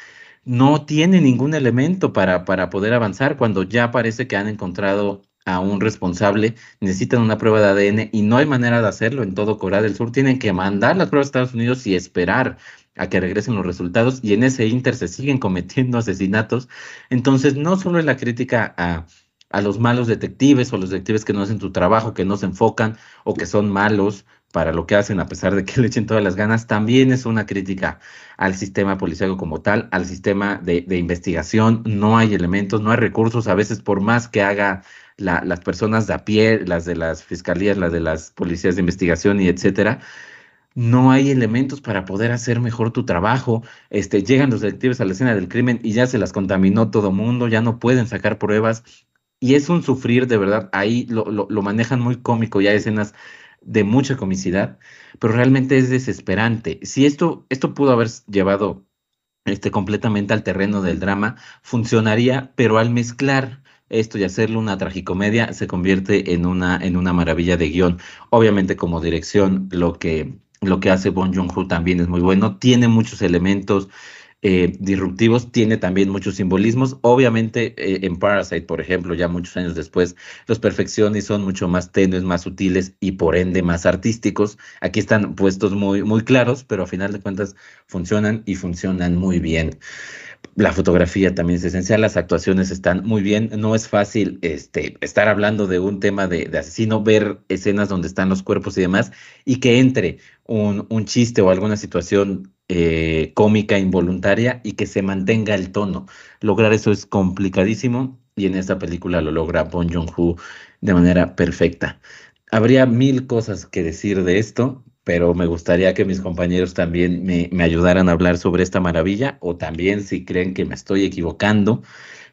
no tiene ningún elemento para poder avanzar, cuando ya parece que han encontrado a un responsable, necesitan una prueba de ADN y no hay manera de hacerlo en todo Corea del Sur, tienen que mandar las pruebas a Estados Unidos y esperar a que regresen los resultados, y en ese inter se siguen cometiendo asesinatos. Entonces, no solo es la crítica a los malos detectives o los detectives que no hacen su trabajo, que no se enfocan o que son malos para lo que hacen a pesar de que le echen todas las ganas, también es una crítica al sistema policiaco como tal, al sistema de investigación. No hay elementos, no hay recursos, a veces por más que haga las personas de a pie, las de las fiscalías, las de las policías de investigación y etcétera, no hay elementos para poder hacer mejor tu trabajo. Llegan los detectives a la escena del crimen y ya se las contaminó todo mundo, ya no pueden sacar pruebas. Y es un sufrir de verdad. Ahí lo manejan muy cómico, ya hay escenas de mucha comicidad, pero realmente es desesperante. Si esto pudo haber llevado completamente al terreno del drama, funcionaría, pero al mezclar esto y hacerlo una tragicomedia, se convierte en una maravilla de guión. Obviamente, como dirección, lo que hace Bong Joon-ho también es muy bueno, tiene muchos elementos disruptivos, tiene también muchos simbolismos. Obviamente, en Parasite, por ejemplo, ya muchos años después, los perfecciones son mucho más tenues, más sutiles y por ende más artísticos. Aquí están puestos muy, muy claros, pero a final de cuentas funcionan y funcionan muy bien. La fotografía también es esencial, las actuaciones están muy bien. No es fácil estar hablando de un tema de asesino, ver escenas donde están los cuerpos y demás, y que entre un chiste o alguna situación cómica involuntaria y que se mantenga el tono. Lograr eso es complicadísimo y en esta película lo logra Bong Joon-ho de manera perfecta. Habría mil cosas que decir de esto, pero me gustaría que mis compañeros también me ayudaran a hablar sobre esta maravilla, o también si creen que me estoy equivocando,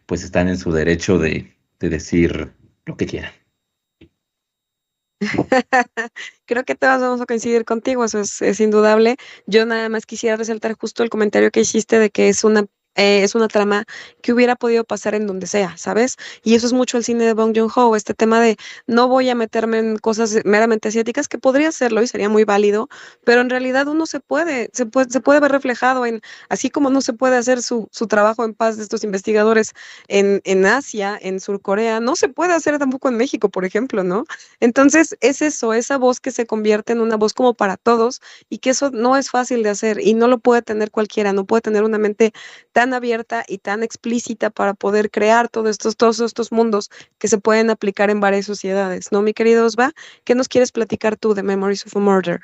pues están en su derecho de decir lo que quieran. Creo que todos vamos a coincidir contigo, eso es indudable. Yo nada más quisiera resaltar justo el comentario que hiciste de que es una trama que hubiera podido pasar en donde sea, ¿sabes? Y eso es mucho el cine de Bong Joon-ho, este tema de no voy a meterme en cosas meramente asiáticas, que podría hacerlo y sería muy válido, pero en realidad uno se puede ver reflejado en, así como no se puede hacer su trabajo en paz de estos investigadores en Asia, en Surcorea, no se puede hacer tampoco en México, por ejemplo, ¿no? Entonces, es eso, esa voz que se convierte en una voz como para todos y que eso no es fácil de hacer y no lo puede tener cualquiera, no puede tener una mente tan abierta y tan explícita para poder crear todos estos mundos que se pueden aplicar en varias sociedades, ¿no, mi querido Osva? ¿Qué nos quieres platicar tú de Memories of a Murder?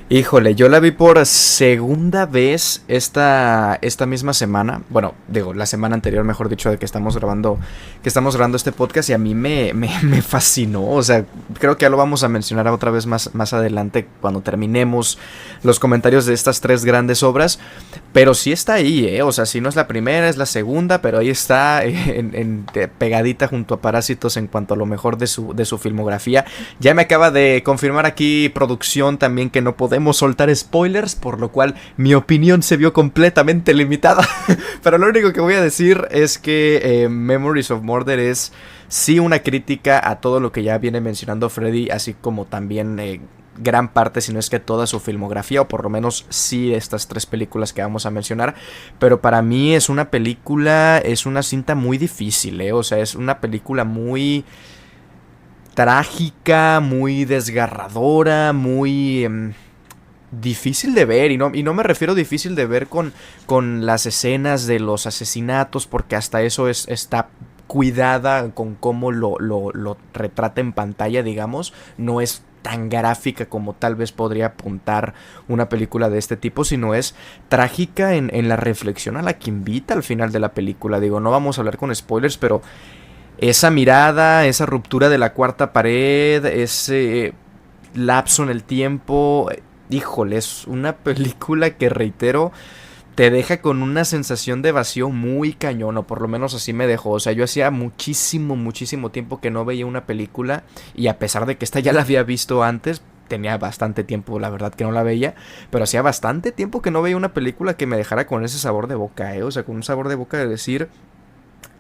Híjole, yo la vi por segunda vez esta misma semana. Bueno, digo, la semana anterior, mejor dicho, de que estamos grabando este podcast, y a mí me fascinó. O sea, creo que ya lo vamos a mencionar otra vez más adelante cuando terminemos los comentarios de estas tres grandes obras. Pero sí está ahí, ¿eh? O sea, si no es la primera, es la segunda, pero ahí está pegadita junto a Parásitos en cuanto a lo mejor de su filmografía. Ya me acaba de confirmar aquí producción también que no podemos soltar spoilers, por lo cual mi opinión se vio completamente limitada. Pero lo único que voy a decir es que Memories of Murder es sí una crítica a todo lo que ya viene mencionando Freddy, así como también gran parte, si no es que toda su filmografía, o por lo menos sí estas tres películas que vamos a mencionar. Pero para mí es una cinta muy difícil, o sea, es una película muy trágica, muy desgarradora, muy difícil de ver, y no me refiero difícil de ver con las escenas de los asesinatos, porque hasta eso está cuidada con cómo lo retrata en pantalla, digamos. No es tan gráfica como tal vez podría apuntar una película de este tipo, sino es trágica en la reflexión a la que invita al final de la película. Digo, no vamos a hablar con spoilers, pero esa mirada, esa ruptura de la cuarta pared, ese lapso en el tiempo, híjole, es una película que, reitero, te deja con una sensación de vacío muy cañón, o por lo menos así me dejó. O sea, yo hacía muchísimo tiempo que no veía una película, y a pesar de que esta ya la había visto antes, tenía bastante tiempo, la verdad, que no la veía, pero hacía bastante tiempo que no veía una película que me dejara con ese sabor de boca, o sea, con un sabor de boca de decir,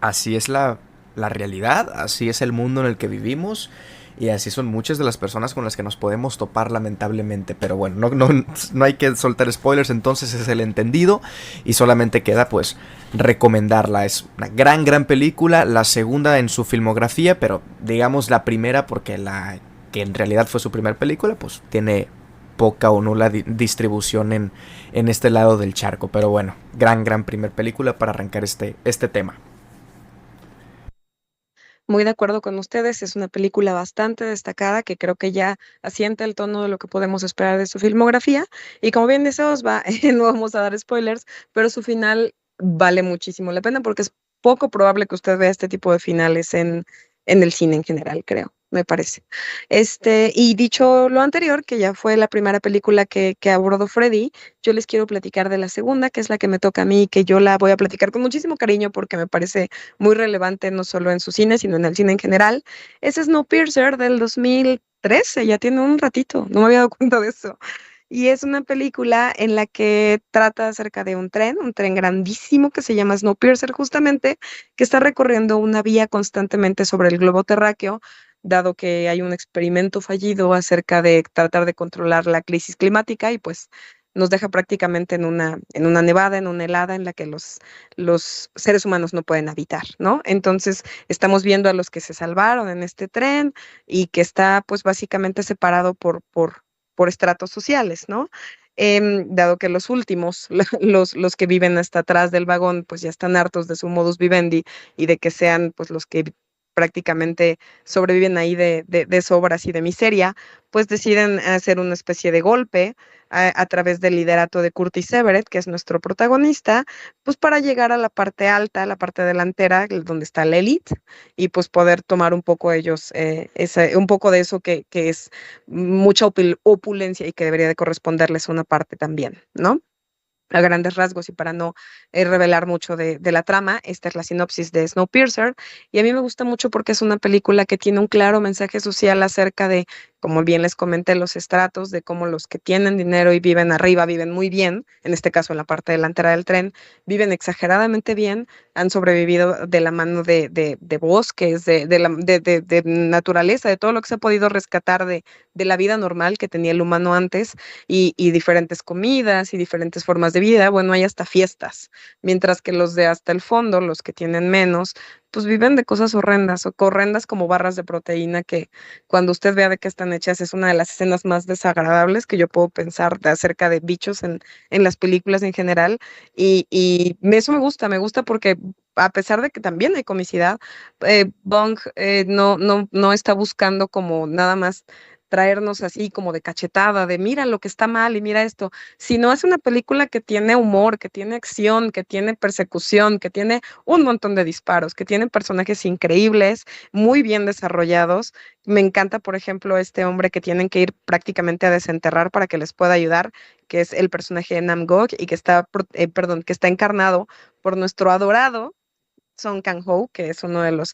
así es la realidad, así es el mundo en el que vivimos. Y así son muchas de las personas con las que nos podemos topar, lamentablemente. Pero bueno, no hay que soltar spoilers, entonces es el entendido. Y solamente queda pues recomendarla. Es una gran película. La segunda en su filmografía, pero digamos la primera porque la que en realidad fue su primera película, pues tiene poca o nula distribución en este lado del charco. Pero bueno, gran primer película para arrancar este tema. Muy de acuerdo con ustedes, es una película bastante destacada que creo que ya asienta el tono de lo que podemos esperar de su filmografía. Y como bien dice Osva, no vamos a dar spoilers, pero su final vale muchísimo la pena porque es poco probable que usted vea este tipo de finales en el cine en general, creo, me parece. Y dicho lo anterior, que ya fue la primera película que abordó Freddy, yo les quiero platicar de la segunda, que es la que me toca a mí, que yo la voy a platicar con muchísimo cariño porque me parece muy relevante no solo en su cine, sino en el cine en general. Es Snowpiercer del 2013, ya tiene un ratito, no me había dado cuenta de eso. Y es una película en la que trata acerca de un tren grandísimo que se llama Snowpiercer justamente, que está recorriendo una vía constantemente sobre el globo terráqueo, dado que hay un experimento fallido acerca de tratar de controlar la crisis climática y pues nos deja prácticamente en una nevada, en una helada en la que los seres humanos no pueden habitar, ¿no? Entonces estamos viendo a los que se salvaron en este tren y que está pues básicamente separado por estratos sociales, ¿no? dado que los últimos, los que viven hasta atrás del vagón, pues ya están hartos de su modus vivendi y de que sean pues los que prácticamente sobreviven ahí de sobras y de miseria, pues deciden hacer una especie de golpe a través del liderato de Curtis Everett, que es nuestro protagonista, pues para llegar a la parte alta, la parte delantera, donde está la élite, y pues poder tomar un poco ellos, un poco de eso que es mucha opulencia y que debería de corresponderles una parte también, ¿no? A grandes rasgos y para no revelar mucho de la trama, esta es la sinopsis de Snowpiercer y a mí me gusta mucho porque es una película que tiene un claro mensaje social acerca de, como bien les comenté, los estratos, de cómo los que tienen dinero y viven arriba viven muy bien, en este caso en la parte delantera del tren, viven exageradamente bien, han sobrevivido de la mano de bosques, de naturaleza, de todo lo que se ha podido rescatar de la vida normal que tenía el humano antes y diferentes comidas y diferentes formas de vida, bueno, hay hasta fiestas, mientras que los de hasta el fondo, los que tienen menos, pues viven de cosas horrendas, o horrendas como barras de proteína que cuando usted vea de qué están hechas es una de las escenas más desagradables que yo puedo pensar acerca de bichos en las películas en general y eso me gusta porque a pesar de que también hay comicidad, Bong no está buscando como nada más traernos así como de cachetada, de mira lo que está mal y mira esto, sino es una película que tiene humor, que tiene acción, que tiene persecución, que tiene un montón de disparos, que tiene personajes increíbles, muy bien desarrollados. Me encanta, por ejemplo, este hombre que tienen que ir prácticamente a desenterrar para que les pueda ayudar, que es el personaje de Nam-Gok y que está, que está encarnado por nuestro adorado Song Kang-ho, que es uno de los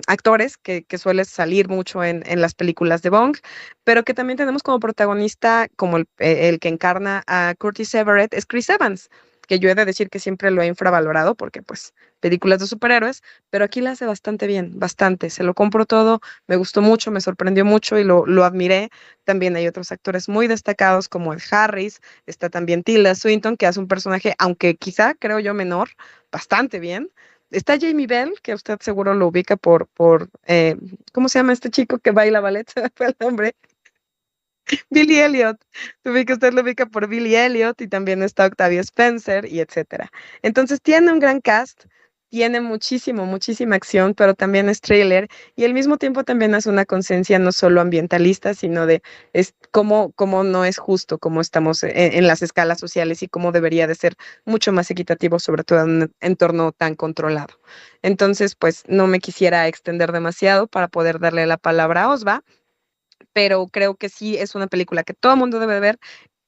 actores que suele salir mucho en las películas de Bong, pero que también tenemos como protagonista, como el que encarna a Curtis Everett, es Chris Evans, que yo he de decir que siempre lo he infravalorado porque pues películas de superhéroes, pero aquí la hace bastante bien, bastante, se lo compro todo, me gustó mucho, me sorprendió mucho y lo admiré. También hay otros actores muy destacados como el Harris, está también Tilda Swinton, que hace un personaje, aunque quizá creo yo menor, bastante bien. Está Jamie Bell, que usted seguro lo ubica por ¿cómo se llama este chico que baila ballet? Se me fue el nombre. Billy Elliot. Usted lo ubica por Billy Elliot y también está Octavia Spencer y etcétera. Entonces tiene un gran cast, tiene muchísima acción, pero también es thriller y al mismo tiempo también hace una conciencia no solo ambientalista, sino de cómo no es justo, cómo estamos en las escalas sociales y cómo debería de ser mucho más equitativo, sobre todo en un entorno tan controlado. Entonces, pues no me quisiera extender demasiado para poder darle la palabra a Osva, pero creo que sí es una película que todo el mundo debe ver.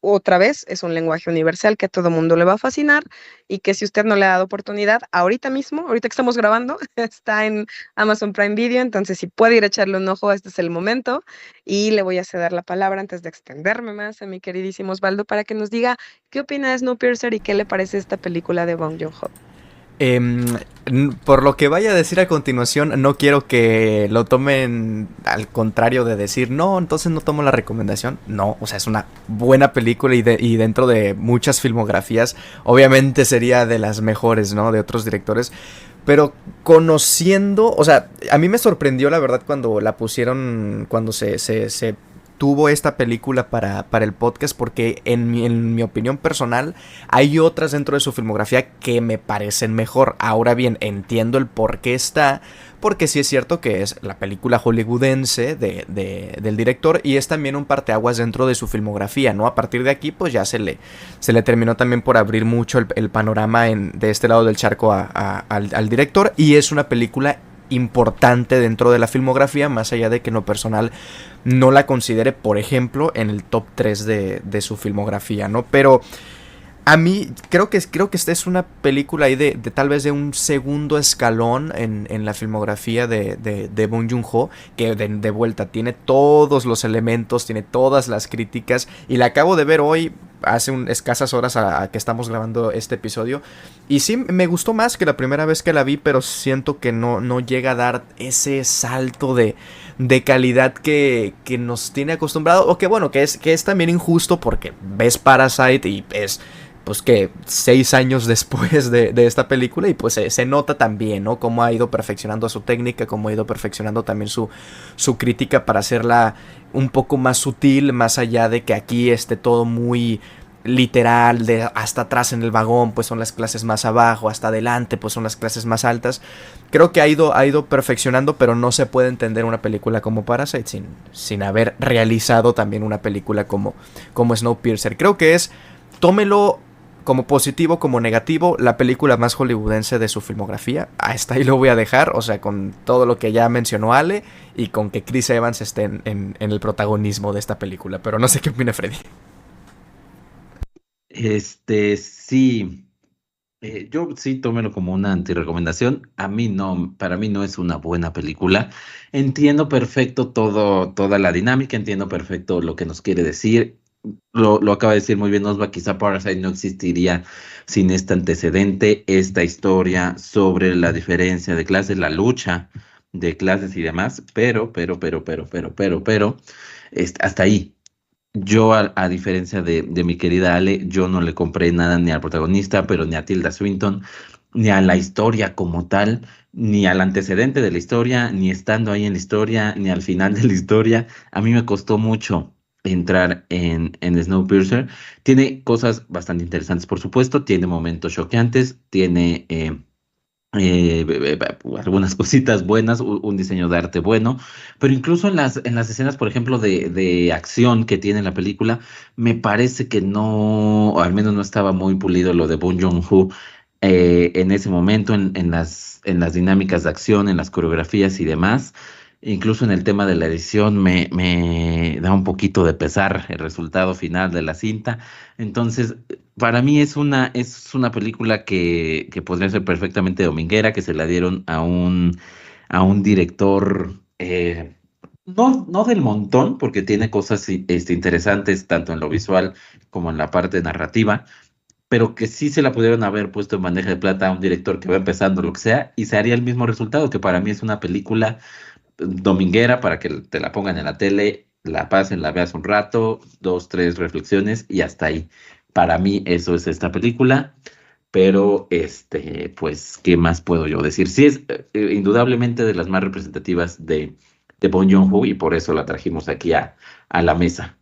Otra vez, es un lenguaje universal que a todo mundo le va a fascinar y que si usted no le ha dado oportunidad, ahorita mismo, ahorita que estamos grabando, está en Amazon Prime Video, entonces si puede ir a echarle un ojo, este es el momento y le voy a ceder la palabra antes de extenderme más a mi queridísimo Osvaldo para que nos diga qué opina de Snowpiercer y qué le parece esta película de Bong Joon-ho. Por lo que vaya a decir a continuación, no quiero que lo tomen al contrario de decir, no, entonces no tomo la recomendación. No, o sea, es una buena película y dentro de muchas filmografías, obviamente sería de las mejores, ¿no? De otros directores. Pero conociendo, o sea, a mí me sorprendió la verdad cuando la pusieron, cuando se tuvo esta película para el podcast, porque en mi opinión personal hay otras dentro de su filmografía que me parecen mejor. Ahora bien, entiendo el por qué está, porque sí es cierto que es la película hollywoodense del director y es también un parteaguas dentro de su filmografía, ¿no? A partir de aquí pues ya se le terminó también por abrir mucho el panorama de este lado del charco al director, y es una película importante dentro de la filmografía, más allá de que en lo personal no la considere, por ejemplo, en el top 3 de su filmografía, ¿no? Pero a mí creo que esta es una película ahí de tal vez de un segundo escalón en la filmografía de Bong Joon-ho, que de vuelta tiene todos los elementos, tiene todas las críticas, y la acabo de ver hoy, hace escasas horas a que estamos grabando este episodio, y sí, me gustó más que la primera vez que la vi, pero siento que no llega a dar ese salto de calidad que nos tiene acostumbrado, o que bueno, que es también injusto porque ves Parasite y es pues que 6 años después de esta película, y pues se nota también, ¿no? Cómo ha ido perfeccionando su técnica, cómo ha ido perfeccionando también su crítica para hacerla un poco más sutil, más allá de que aquí esté todo muy literal, de hasta atrás en el vagón pues son las clases más abajo, hasta adelante pues son las clases más altas. Creo que ha ido perfeccionando, pero no se puede entender una película como Parasite sin haber realizado también una película como Snowpiercer. Creo que es, tómelo como positivo, como negativo, la película más hollywoodense de su filmografía. Hasta ahí lo voy a dejar, o sea, con todo lo que ya mencionó Ale y con que Chris Evans esté en el protagonismo de esta película. Pero no sé qué opina Freddy. Sí, yo sí tómelo como una antirecomendación. A mí no, para mí no es una buena película. Entiendo perfecto toda la dinámica, entiendo perfecto lo que nos quiere decir. Lo acaba de decir muy bien Osva, quizá Parasite no existiría sin este antecedente, esta historia sobre la diferencia de clases, la lucha de clases y demás, pero, hasta ahí. Yo, a diferencia de mi querida Ale, yo no le compré nada ni al protagonista, pero ni a Tilda Swinton, ni a la historia como tal, ni al antecedente de la historia, ni estando ahí en la historia, ni al final de la historia. A mí me costó mucho entrar en Snowpiercer. Tiene cosas bastante interesantes, por supuesto, tiene momentos choqueantes, tiene algunas cositas buenas, un diseño de arte bueno, pero incluso en las escenas, por ejemplo, de acción que tiene la película, me parece que no, o al menos no estaba muy pulido lo de Bong Joon-ho en ese momento, en las dinámicas de acción, en las coreografías y demás. Incluso en el tema de la edición me da un poquito de pesar el resultado final de la cinta. Entonces, para mí es una película que podría ser perfectamente dominguera, que se la dieron a un director, no del montón, porque tiene cosas interesantes tanto en lo visual como en la parte narrativa, pero que sí se la pudieron haber puesto en bandeja de plata a un director que va empezando lo que sea, y se haría el mismo resultado, que para mí es una película dominguera para que te la pongan en la tele, la pasen, la veas un rato, dos, tres reflexiones y hasta ahí. Para mí eso es esta película, pero pues, ¿qué más puedo yo decir? Sí es indudablemente de las más representativas de Bong Joon-ho y por eso la trajimos aquí a la mesa.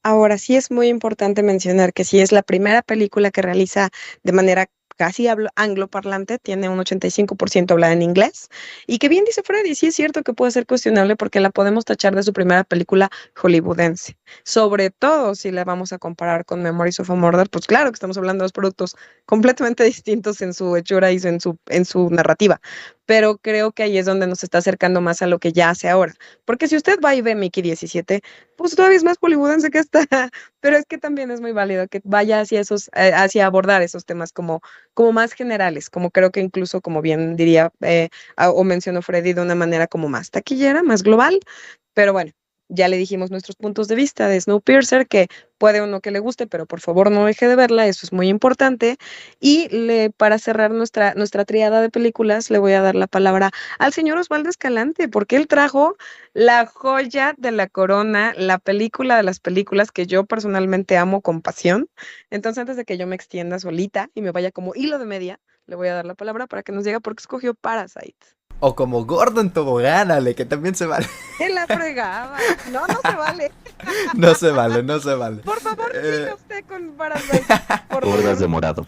Ahora sí es muy importante mencionar que si es la primera película que realiza de manera casi angloparlante, tiene un 85% hablada en inglés, y que bien dice Freddy, sí es cierto que puede ser cuestionable porque la podemos tachar de su primera película hollywoodense, sobre todo si la vamos a comparar con Memories of a Murder, pues claro que estamos hablando de dos productos completamente distintos en su hechura y en su narrativa, pero creo que ahí es donde nos está acercando más a lo que ya hace ahora, porque si usted va y ve Mickey 17, pues todavía es más hollywoodense que esta, pero es que también es muy válido que vaya hacia abordar esos temas como más generales, como creo que incluso, como bien diría o mencionó Freddy, de una manera como más taquillera, más global, pero bueno, ya le dijimos nuestros puntos de vista de Snowpiercer, que puede o no que le guste, pero por favor no deje de verla, eso es muy importante. Y para cerrar nuestra triada de películas, le voy a dar la palabra al señor Osvaldo Escalante, porque él trajo la joya de la corona, la película de las películas que yo personalmente amo con pasión. Entonces, antes de que yo me extienda solita y me vaya como hilo de media, le voy a dar la palabra para que nos diga por qué escogió Parasite. O como Gordon Tobogán, Ale, que también se vale. ¡Qué la fregaba! No, no se vale. No se vale, no se vale. Por favor, siga usted con Parasite. Por Gordas favor. de morado.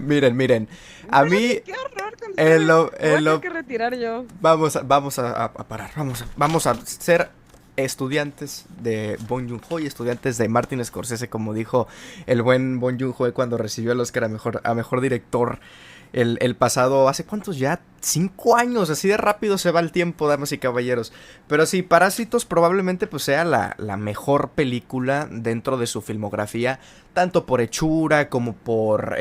Miren. A mí, ¡Qué horror con en ustedes! Voy a lo, tener que retirar yo. vamos a parar, vamos a ser estudiantes de Bong Joon-ho y estudiantes de Martin Scorsese, como dijo el buen Bong Joon-ho cuando recibió el Oscar a mejor director el pasado, ¿hace cuántos ya? 5 años, así de rápido se va el tiempo, damas y caballeros. Pero sí, Parásitos probablemente pues sea la mejor película dentro de su filmografía, tanto por hechura como por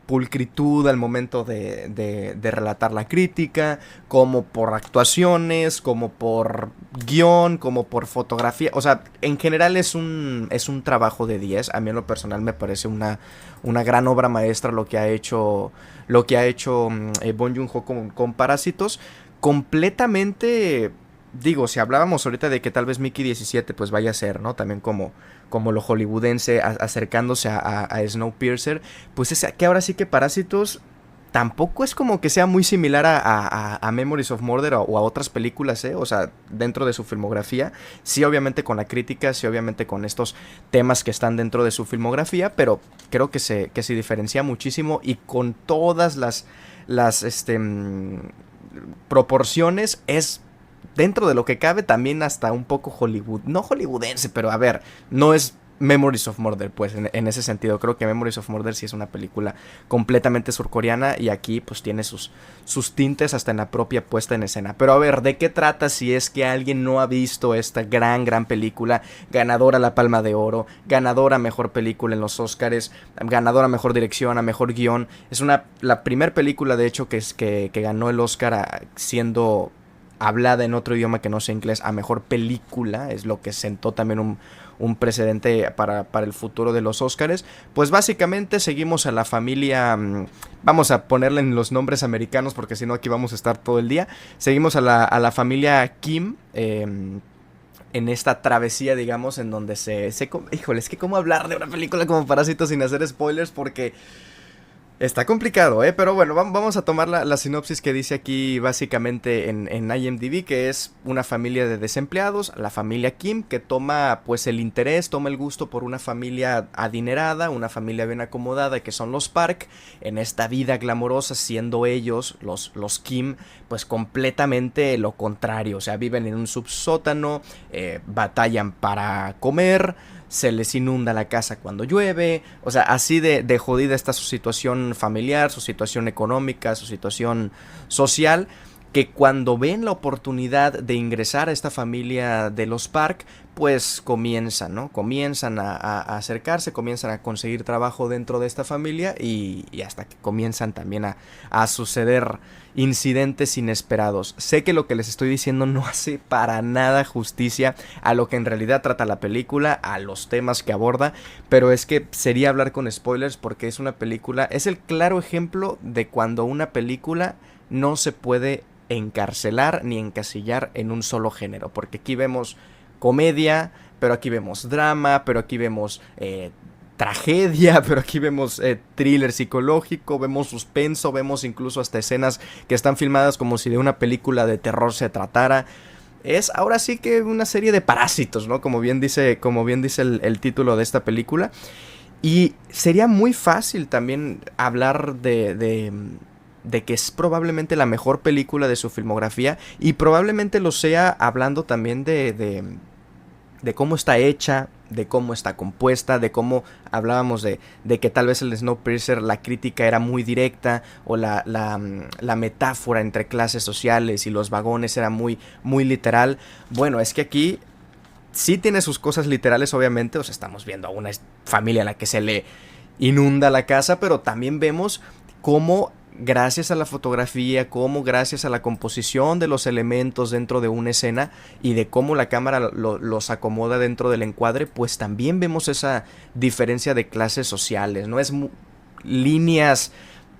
pulcritud al momento de relatar la crítica, como por actuaciones, como por guión, como por fotografía. O sea, en general es un trabajo de 10. A mí en lo personal me parece una gran obra maestra lo que ha hecho Bong Joon-ho con Parásitos. Completamente, digo, si hablábamos ahorita de que tal vez Mickey 17 pues vaya a ser, ¿no? También como lo hollywoodense acercándose a Snowpiercer, pues es que ahora sí que Parásitos tampoco es como que sea muy similar a Memories of Murder o a otras películas, ¿eh? O sea, dentro de su filmografía. Sí, obviamente con la crítica, sí, obviamente con estos temas que están dentro de su filmografía, pero creo que se diferencia muchísimo y con todas las proporciones es, dentro de lo que cabe, también hasta un poco Hollywood. No hollywoodense, pero a ver, no es Memories of Murder, pues en ese sentido. Creo que Memories of Murder sí es una película completamente surcoreana y aquí pues tiene sus tintes hasta en la propia puesta en escena. Pero a ver, ¿de qué trata si es que alguien no ha visto esta gran película? Ganadora a la Palma de Oro, ganadora a Mejor Película en los Oscars, ganadora a Mejor Dirección, a Mejor Guión. Es la primera película, de hecho, que ganó el Oscar siendo hablada en otro idioma que no sea inglés a Mejor Película. Es lo que sentó también un precedente para el futuro de los Oscars. Pues básicamente seguimos a la familia, vamos a ponerle en los nombres americanos porque si no aquí vamos a estar todo el día. Seguimos a la familia Kim en esta travesía, digamos, en donde híjole, es que cómo hablar de una película como Parásitos sin hacer spoilers, porque está complicado, pero bueno, vamos a tomar la sinopsis que dice aquí básicamente en IMDb, que es una familia de desempleados, la familia Kim, que toma pues el interés, toma el gusto por una familia adinerada, una familia bien acomodada, que son los Park, en esta vida glamorosa, siendo ellos, los Kim, pues completamente lo contrario. O sea, viven en un subsótano, batallan para comer, se les inunda la casa cuando llueve. O sea, así de jodida está su situación familiar, su situación económica, su situación social, que cuando ven la oportunidad de ingresar a esta familia de los Park, pues comienzan a acercarse, comienzan a conseguir trabajo dentro de esta familia y hasta que comienzan también a suceder incidentes inesperados. Sé que lo que les estoy diciendo no hace para nada justicia a lo que en realidad trata la película, a los temas que aborda, pero es que sería hablar con spoilers porque es una película, es el claro ejemplo de cuando una película no se puede encarcelar ni encasillar en un solo género, porque aquí vemos comedia, pero aquí vemos drama, pero aquí vemos tragedia, pero aquí vemos thriller psicológico, vemos suspenso, vemos incluso hasta escenas que están filmadas como si de una película de terror se tratara. Es ahora sí que una serie de parásitos, ¿no? Como bien dice el título de esta película. Y sería muy fácil también hablar de que es probablemente la mejor película de su filmografía, y probablemente lo sea hablando también de cómo está hecha, de cómo está compuesta, de cómo hablábamos de que tal vez el Snowpiercer, la crítica era muy directa, o la metáfora entre clases sociales y los vagones era muy literal. Bueno, es que aquí sí tiene sus cosas literales, obviamente. O sea, estamos viendo a una familia a la que se le inunda la casa, pero también vemos cómo, gracias a la fotografía, como gracias a la composición de los elementos dentro de una escena y de cómo la cámara los acomoda dentro del encuadre, pues también vemos esa diferencia de clases sociales, ¿no? Es líneas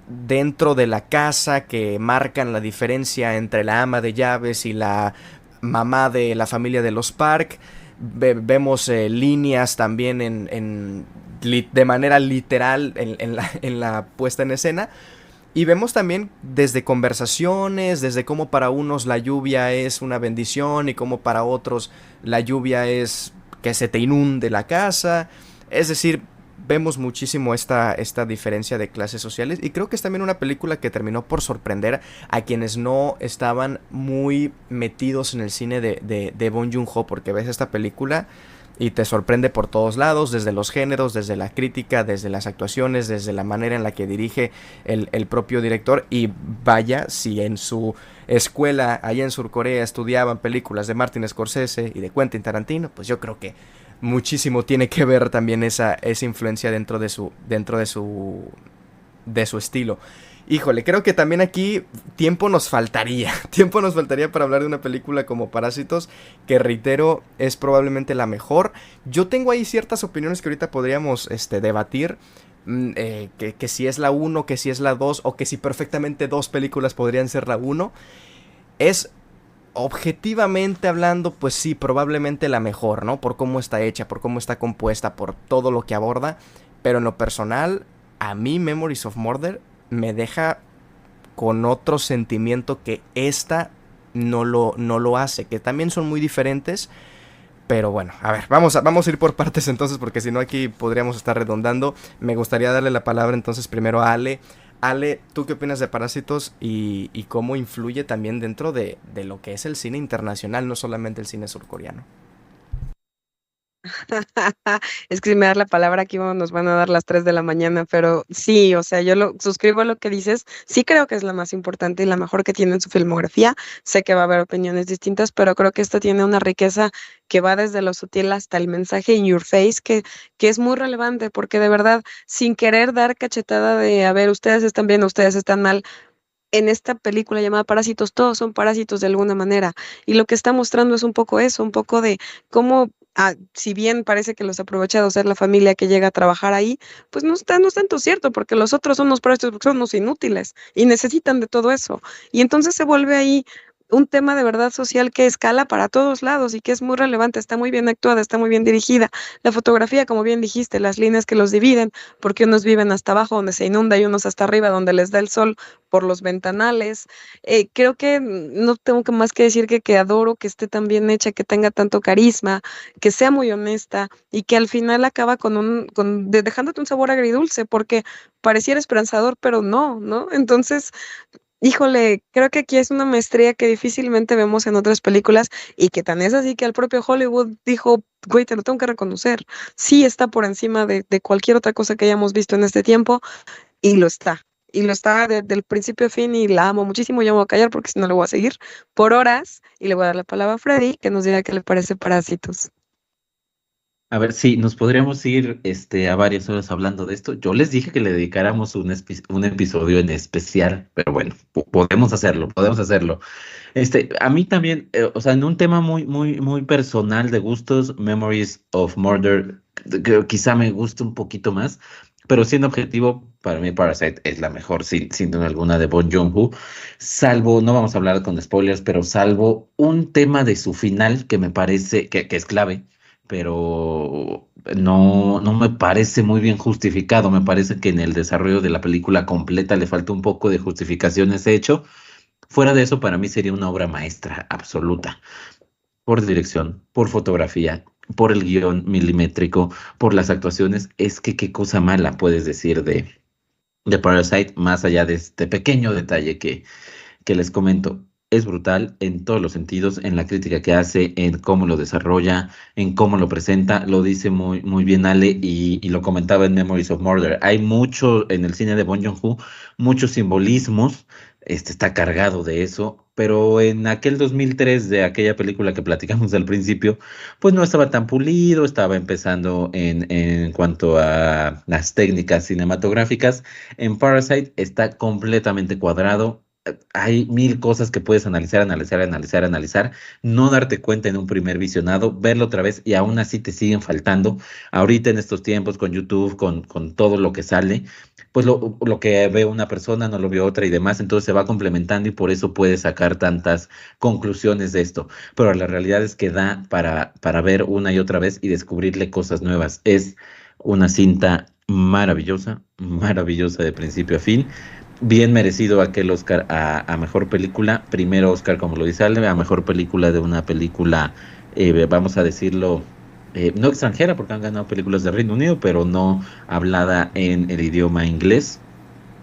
dentro de la casa que marcan la diferencia entre la ama de llaves y la mamá de la familia de los Park. Vemos líneas también de manera literal en la puesta en escena. Y vemos también desde conversaciones, desde cómo para unos la lluvia es una bendición y cómo para otros la lluvia es que se te inunde la casa. Es decir, vemos muchísimo esta diferencia de clases sociales, y creo que es también una película que terminó por sorprender a quienes no estaban muy metidos en el cine de Bong Joon-ho, porque ves esta película y te sorprende por todos lados, desde los géneros, desde la crítica, desde las actuaciones, desde la manera en la que dirige el propio director. Y vaya, si en su escuela allá en Surcorea estudiaban películas de Martin Scorsese y de Quentin Tarantino, pues yo creo que muchísimo tiene que ver también esa influencia dentro de su estilo. Híjole, creo que también aquí tiempo nos faltaría para hablar de una película como Parásitos, que reitero, es probablemente la mejor. Yo tengo ahí ciertas opiniones que ahorita podríamos debatir, que si es la 1, que si es la 2, o que si perfectamente dos películas podrían ser la 1. Es objetivamente hablando, pues sí, probablemente la mejor, ¿no? Por cómo está hecha, por cómo está compuesta, por todo lo que aborda. Pero en lo personal, a mí Memories of Murder me deja con otro sentimiento que esta no lo hace, que también son muy diferentes. Pero bueno, a ver, vamos a ir por partes entonces, porque si no aquí podríamos estar redondando. Me gustaría darle la palabra entonces primero a Ale. Ale, ¿tú qué opinas de Parásitos y cómo influye también dentro de lo que es el cine internacional, no solamente el cine surcoreano? Es que si me das la palabra aquí nos van a dar las 3 de la mañana, pero sí, o sea, yo lo suscribo a lo que dices. Sí creo que es la más importante y la mejor que tiene en su filmografía. Sé que va a haber opiniones distintas, pero creo que esta tiene una riqueza que va desde lo sutil hasta el mensaje in your face, que es muy relevante, porque de verdad, sin querer dar cachetada de, a ver, ustedes están bien, ustedes están mal, en esta película llamada Parásitos, todos son parásitos de alguna manera. Y lo que está mostrando es un poco eso, un poco de cómo, si bien parece que los aprovechados es la familia que llega a trabajar ahí, pues no es tanto cierto, porque los otros son unos parásitos, porque son unos inútiles y necesitan de todo eso. Y entonces se vuelve ahí un tema de verdad social que escala para todos lados y que es muy relevante, está muy bien actuada, está muy bien dirigida. La fotografía, como bien dijiste, las líneas que los dividen, porque unos viven hasta abajo donde se inunda y unos hasta arriba donde les da el sol por los ventanales. Creo que no tengo que más que decir que adoro que esté tan bien hecha, que tenga tanto carisma, que sea muy honesta y que al final acaba dejándote un sabor agridulce, porque pareciera esperanzador, pero no, ¿no? Entonces, híjole, creo que aquí es una maestría que difícilmente vemos en otras películas y que tan es así que el propio Hollywood dijo, güey, te lo tengo que reconocer. Sí está por encima de cualquier otra cosa que hayamos visto en este tiempo y lo está. Y lo está desde el principio a fin y la amo muchísimo. Yo me voy a callar porque si no le voy a seguir por horas y le voy a dar la palabra a Freddy que nos diga qué le parece Parásitos. A ver, sí, nos podríamos ir a varias horas hablando de esto. Yo les dije que le dedicáramos un episodio en especial, pero bueno, podemos hacerlo, podemos hacerlo. A mí también, o sea, en un tema muy, muy, muy personal de gustos, Memories of Murder, quizá me guste un poquito más, pero siendo objetivo, para mí Parasite es la mejor, sin duda alguna, de Bong Joon-ho, salvo, no vamos a hablar con spoilers, pero salvo un tema de su final que me parece que es clave, pero no me parece muy bien justificado. Me parece que en el desarrollo de la película completa le falta un poco de justificación a ese hecho. Fuera de eso, para mí sería una obra maestra absoluta, por dirección, por fotografía, por el guión milimétrico, por las actuaciones. Es que qué cosa mala puedes decir de Parasite, más allá de este pequeño detalle que les comento. Es brutal en todos los sentidos, en la crítica que hace, en cómo lo desarrolla, en cómo lo presenta, lo dice muy, muy bien Ale y lo comentaba en Memories of Murder. Hay mucho en el cine de Bong Joon-ho, muchos simbolismos, está cargado de eso, pero en aquel 2003 de aquella película que platicamos al principio, pues no estaba tan pulido, estaba empezando en cuanto a las técnicas cinematográficas. En Parasite está completamente cuadrado. Hay mil cosas que puedes analizar, no darte cuenta en un primer visionado, verlo otra vez y aún así te siguen faltando. Ahorita en estos tiempos con YouTube, con todo lo que sale, pues lo que ve una persona no lo vio otra y demás, entonces se va complementando y por eso puedes sacar tantas conclusiones de esto. Pero la realidad es que da para ver una y otra vez y descubrirle cosas nuevas. Es una cinta maravillosa, maravillosa de principio a fin. Bien merecido aquel Oscar a mejor película. Primero Oscar, como lo dice Ale, a mejor película de una película, vamos a decirlo, no extranjera, porque han ganado películas de Reino Unido, pero no hablada en el idioma inglés.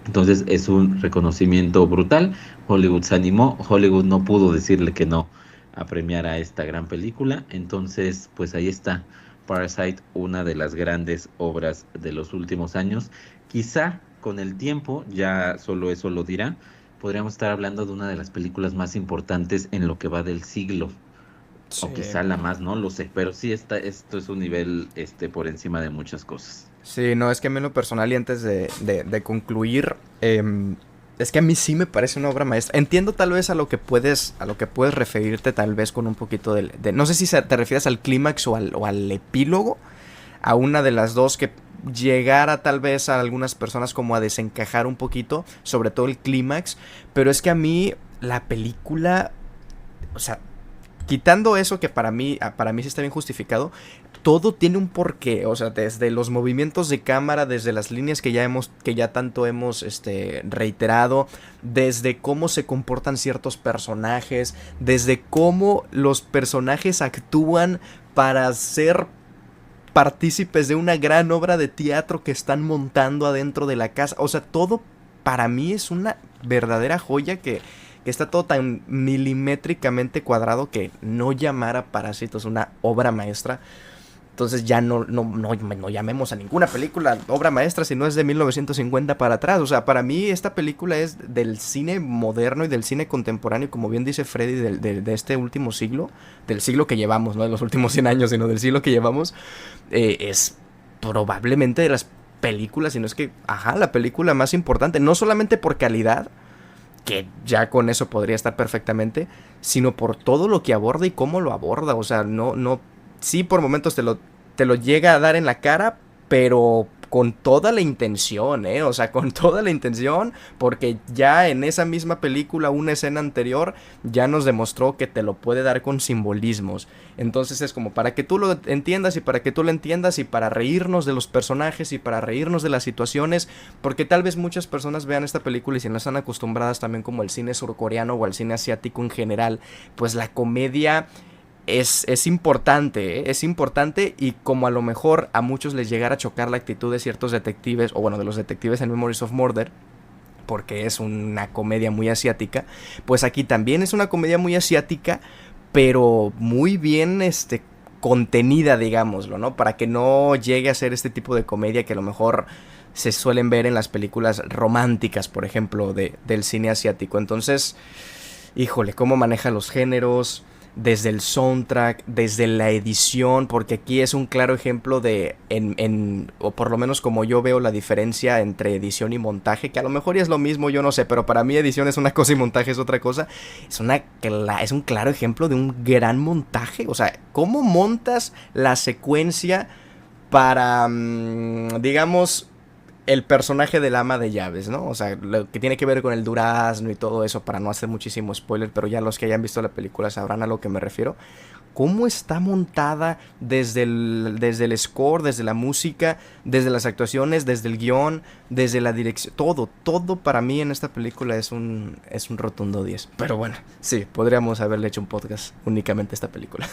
Entonces es un reconocimiento brutal. Hollywood se animó, Hollywood no pudo decirle que no a premiar a esta gran película. Entonces, pues ahí está Parasite, una de las grandes obras de los últimos años. Quizá con el tiempo, ya solo eso lo dirá, podríamos estar hablando de una de las películas más importantes en lo que va del siglo, Sí. o quizá la más, no lo sé, pero sí esto es un nivel por encima de muchas cosas. Sí, no, es que a mí en lo personal y antes de concluir, es que a mí sí me parece una obra maestra. Entiendo tal vez a lo que puedes referirte tal vez con un poquito no sé si te refieres al clímax o al epílogo, a una de las dos que llegara tal vez a algunas personas como a desencajar un poquito, sobre todo el clímax, pero es que a mí la película, o sea, quitando eso que para mí sí está bien justificado, todo tiene un porqué, o sea, desde los movimientos de cámara, desde las líneas que ya tanto hemos reiterado, desde cómo se comportan ciertos personajes, desde cómo los personajes actúan para ser partícipes de una gran obra de teatro que están montando adentro de la casa. O sea, todo para mí es una verdadera joya que está todo tan milimétricamente cuadrado que no llamar a Parásitos una obra maestra. Entonces ya no llamemos a ninguna película obra maestra si no es de 1950 para atrás. O sea, para mí esta película es del cine moderno y del cine contemporáneo, como bien dice Freddy, de este último siglo, del siglo que llevamos, no de los últimos 100 años, sino del siglo que llevamos. Es probablemente de las películas, si no es que, la película más importante, no solamente por calidad, que ya con eso podría estar perfectamente, sino por todo lo que aborda y cómo lo aborda. O sea, sí, por momentos te lo llega a dar en la cara, pero con toda la intención, o sea, con toda la intención, porque ya en esa misma película, una escena anterior, ya nos demostró que te lo puede dar con simbolismos. Entonces es como para que tú lo entiendas y para que tú lo entiendas y para reírnos de los personajes y para reírnos de las situaciones, porque tal vez muchas personas vean esta película y si no están acostumbradas también como el cine surcoreano o al cine asiático en general, pues la comedia es importante, es importante, y como a lo mejor a muchos les llegara a chocar la actitud de ciertos detectives, o bueno, de los detectives en Memories of Murder, porque es una comedia muy asiática, pues aquí también es una comedia muy asiática, pero muy bien contenida, digámoslo, ¿no? Para que no llegue a ser este tipo de comedia que a lo mejor se suelen ver en las películas románticas, por ejemplo, del cine asiático. Entonces, híjole, cómo maneja los géneros, desde el soundtrack, desde la edición, porque aquí es un claro ejemplo de, o por lo menos como yo veo la diferencia entre edición y montaje, que a lo mejor ya es lo mismo, yo no sé, pero para mí edición es una cosa y montaje es otra cosa. Es un claro ejemplo de un gran montaje. O sea, cómo montas la secuencia para, digamos, el personaje del ama de llaves, ¿no? O sea, lo que tiene que ver con el durazno y todo eso, para no hacer muchísimo spoiler, pero ya los que hayan visto la película sabrán a lo que me refiero. Cómo está montada desde el score, desde la música, desde las actuaciones, desde el guión, desde la dirección, todo para mí en esta película es un rotundo 10. Pero bueno, sí, podríamos haberle hecho un podcast únicamente a esta película.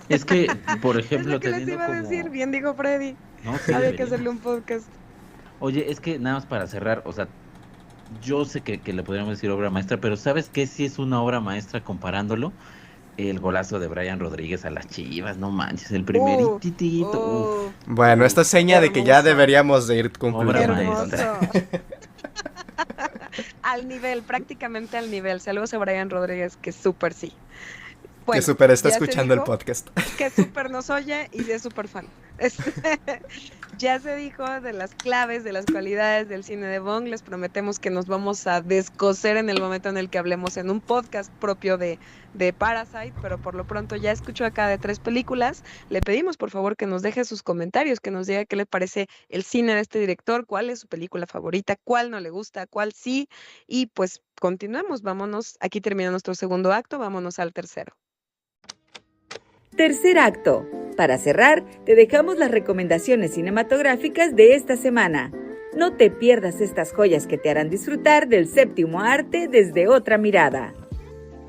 Es que, por ejemplo, es lo que les iba a decir, bien digo Freddy. No, sí, había que hacerle un podcast. Oye, es que nada más para cerrar, o sea, yo sé que le podríamos decir obra maestra, pero ¿sabes qué? Sí es una obra maestra comparándolo. El golazo de Brian Rodríguez a las Chivas, no manches, el primeritito. Bueno, esta es seña de que ya deberíamos de ir concluyendo. Al nivel, prácticamente al nivel. Saludos a Brian Rodríguez, que súper sí. Bueno, que súper está escuchando el podcast. Que súper nos oye y es súper fan. Ya se dijo de las claves, de las cualidades del cine de Bong. Les prometemos que nos vamos a descoser en el momento en el que hablemos en un podcast propio de Parasite, pero por lo pronto ya escuchó acá de 3 películas. Le pedimos por favor que nos deje sus comentarios, que nos diga qué le parece el cine de este director, cuál es su película favorita, cuál no le gusta, cuál sí, y pues continuemos, vámonos, aquí termina nuestro segundo acto, vámonos al tercero. Tercer acto. Para cerrar, te dejamos las recomendaciones cinematográficas de esta semana. No te pierdas estas joyas que te harán disfrutar del séptimo arte desde otra mirada.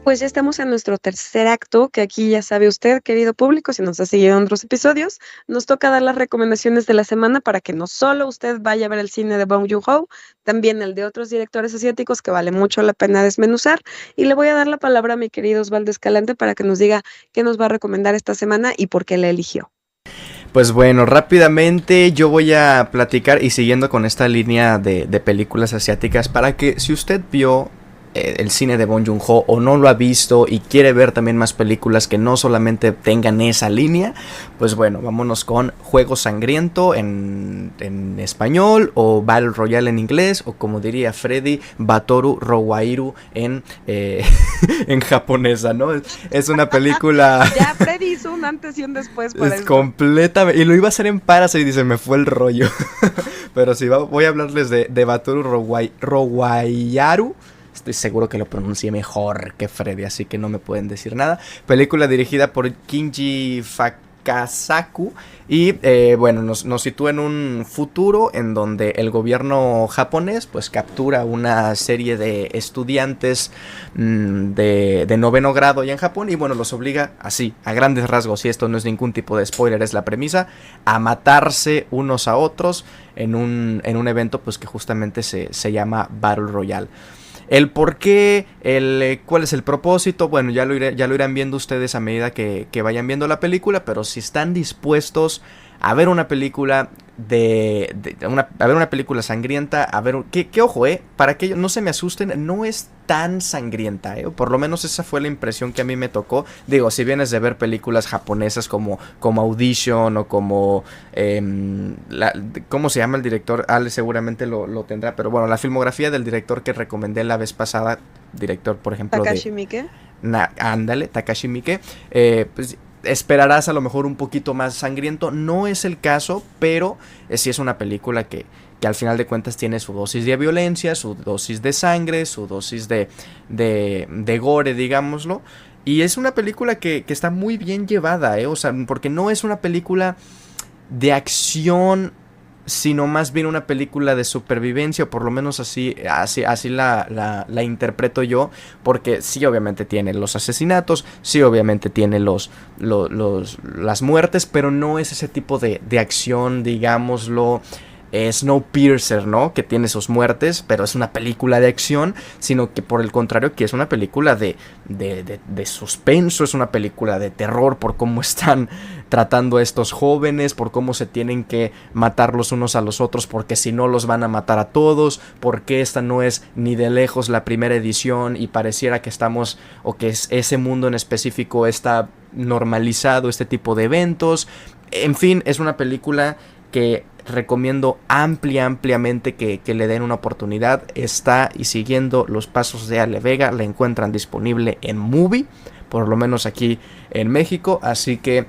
Pues ya estamos en nuestro tercer acto, que aquí ya sabe usted, querido público, si nos ha seguido en otros episodios, nos toca dar las recomendaciones de la semana para que no solo usted vaya a ver el cine de Bong Joon-ho, también el de otros directores asiáticos que vale mucho la pena desmenuzar. Y le voy a dar la palabra a mi querido Osvaldo Escalante para que nos diga qué nos va a recomendar esta semana y por qué la eligió. Pues bueno, rápidamente yo voy a platicar y siguiendo con esta línea de películas asiáticas para que si usted vio el cine de Bong Joon-ho o no lo ha visto y quiere ver también más películas que no solamente tengan esa línea, pues bueno, vámonos con Juego Sangriento en español o Battle Royale en inglés o como diría Freddy, Batoru Rowairu en japonesa, ¿no? Es una película... Ya Freddy hizo un antes y un después para eso. Completamente, y lo iba a hacer en Parasite y dice, me fue el rollo. Pero sí, voy a hablarles de Batoru Rowayaru. Estoy seguro que lo pronuncié mejor que Freddy, así que no me pueden decir nada. Película dirigida por Kinji Fakasaku. Y bueno, nos sitúa en un futuro en donde el gobierno japonés pues captura una serie de estudiantes de noveno grado ya en Japón. Y bueno, los obliga así, a grandes rasgos, y esto no es ningún tipo de spoiler, es la premisa, a matarse unos a otros en un evento pues que justamente se llama Battle Royale. El por qué, cuál es el propósito, bueno, ya lo irán viendo ustedes a medida que vayan viendo la película, pero si están dispuestos a ver una película a ver una película sangrienta, a ver, que ojo, para que no se me asusten, no es tan sangrienta, por lo menos esa fue la impresión que a mí me tocó. Digo, si vienes de ver películas japonesas como Audition o como ¿cómo se llama el director? Ale seguramente lo tendrá, pero bueno, la filmografía del director que recomendé la vez pasada, director por ejemplo Takashi Miike. Ándale, Takashi Miike, pues esperarás a lo mejor un poquito más sangriento. No es el caso, pero sí es una película que al final de cuentas tiene su dosis de violencia, su dosis de sangre, su dosis de gore, digámoslo. Y es una película que está muy bien llevada, o sea, porque no es una película de acción, sino más bien una película de supervivencia, o por lo menos así la interpreto yo, porque sí obviamente tiene los asesinatos, sí obviamente tiene las muertes, pero no es ese tipo de acción, digámoslo, Snowpiercer, ¿no? Que tiene sus muertes, pero es una película de acción, sino que por el contrario, que es una película de suspenso, es una película de terror por cómo están tratando a estos jóvenes, por cómo se tienen que matar los unos a los otros, porque si no los van a matar a todos, porque esta no es ni de lejos la primera edición y pareciera que estamos, o que ese mundo en específico está normalizado este tipo de eventos. En fin, es una película que recomiendo ampliamente que le den una oportunidad. Está, y siguiendo los pasos de Ale Vega, la encuentran disponible en Movie, por lo menos aquí en México, así que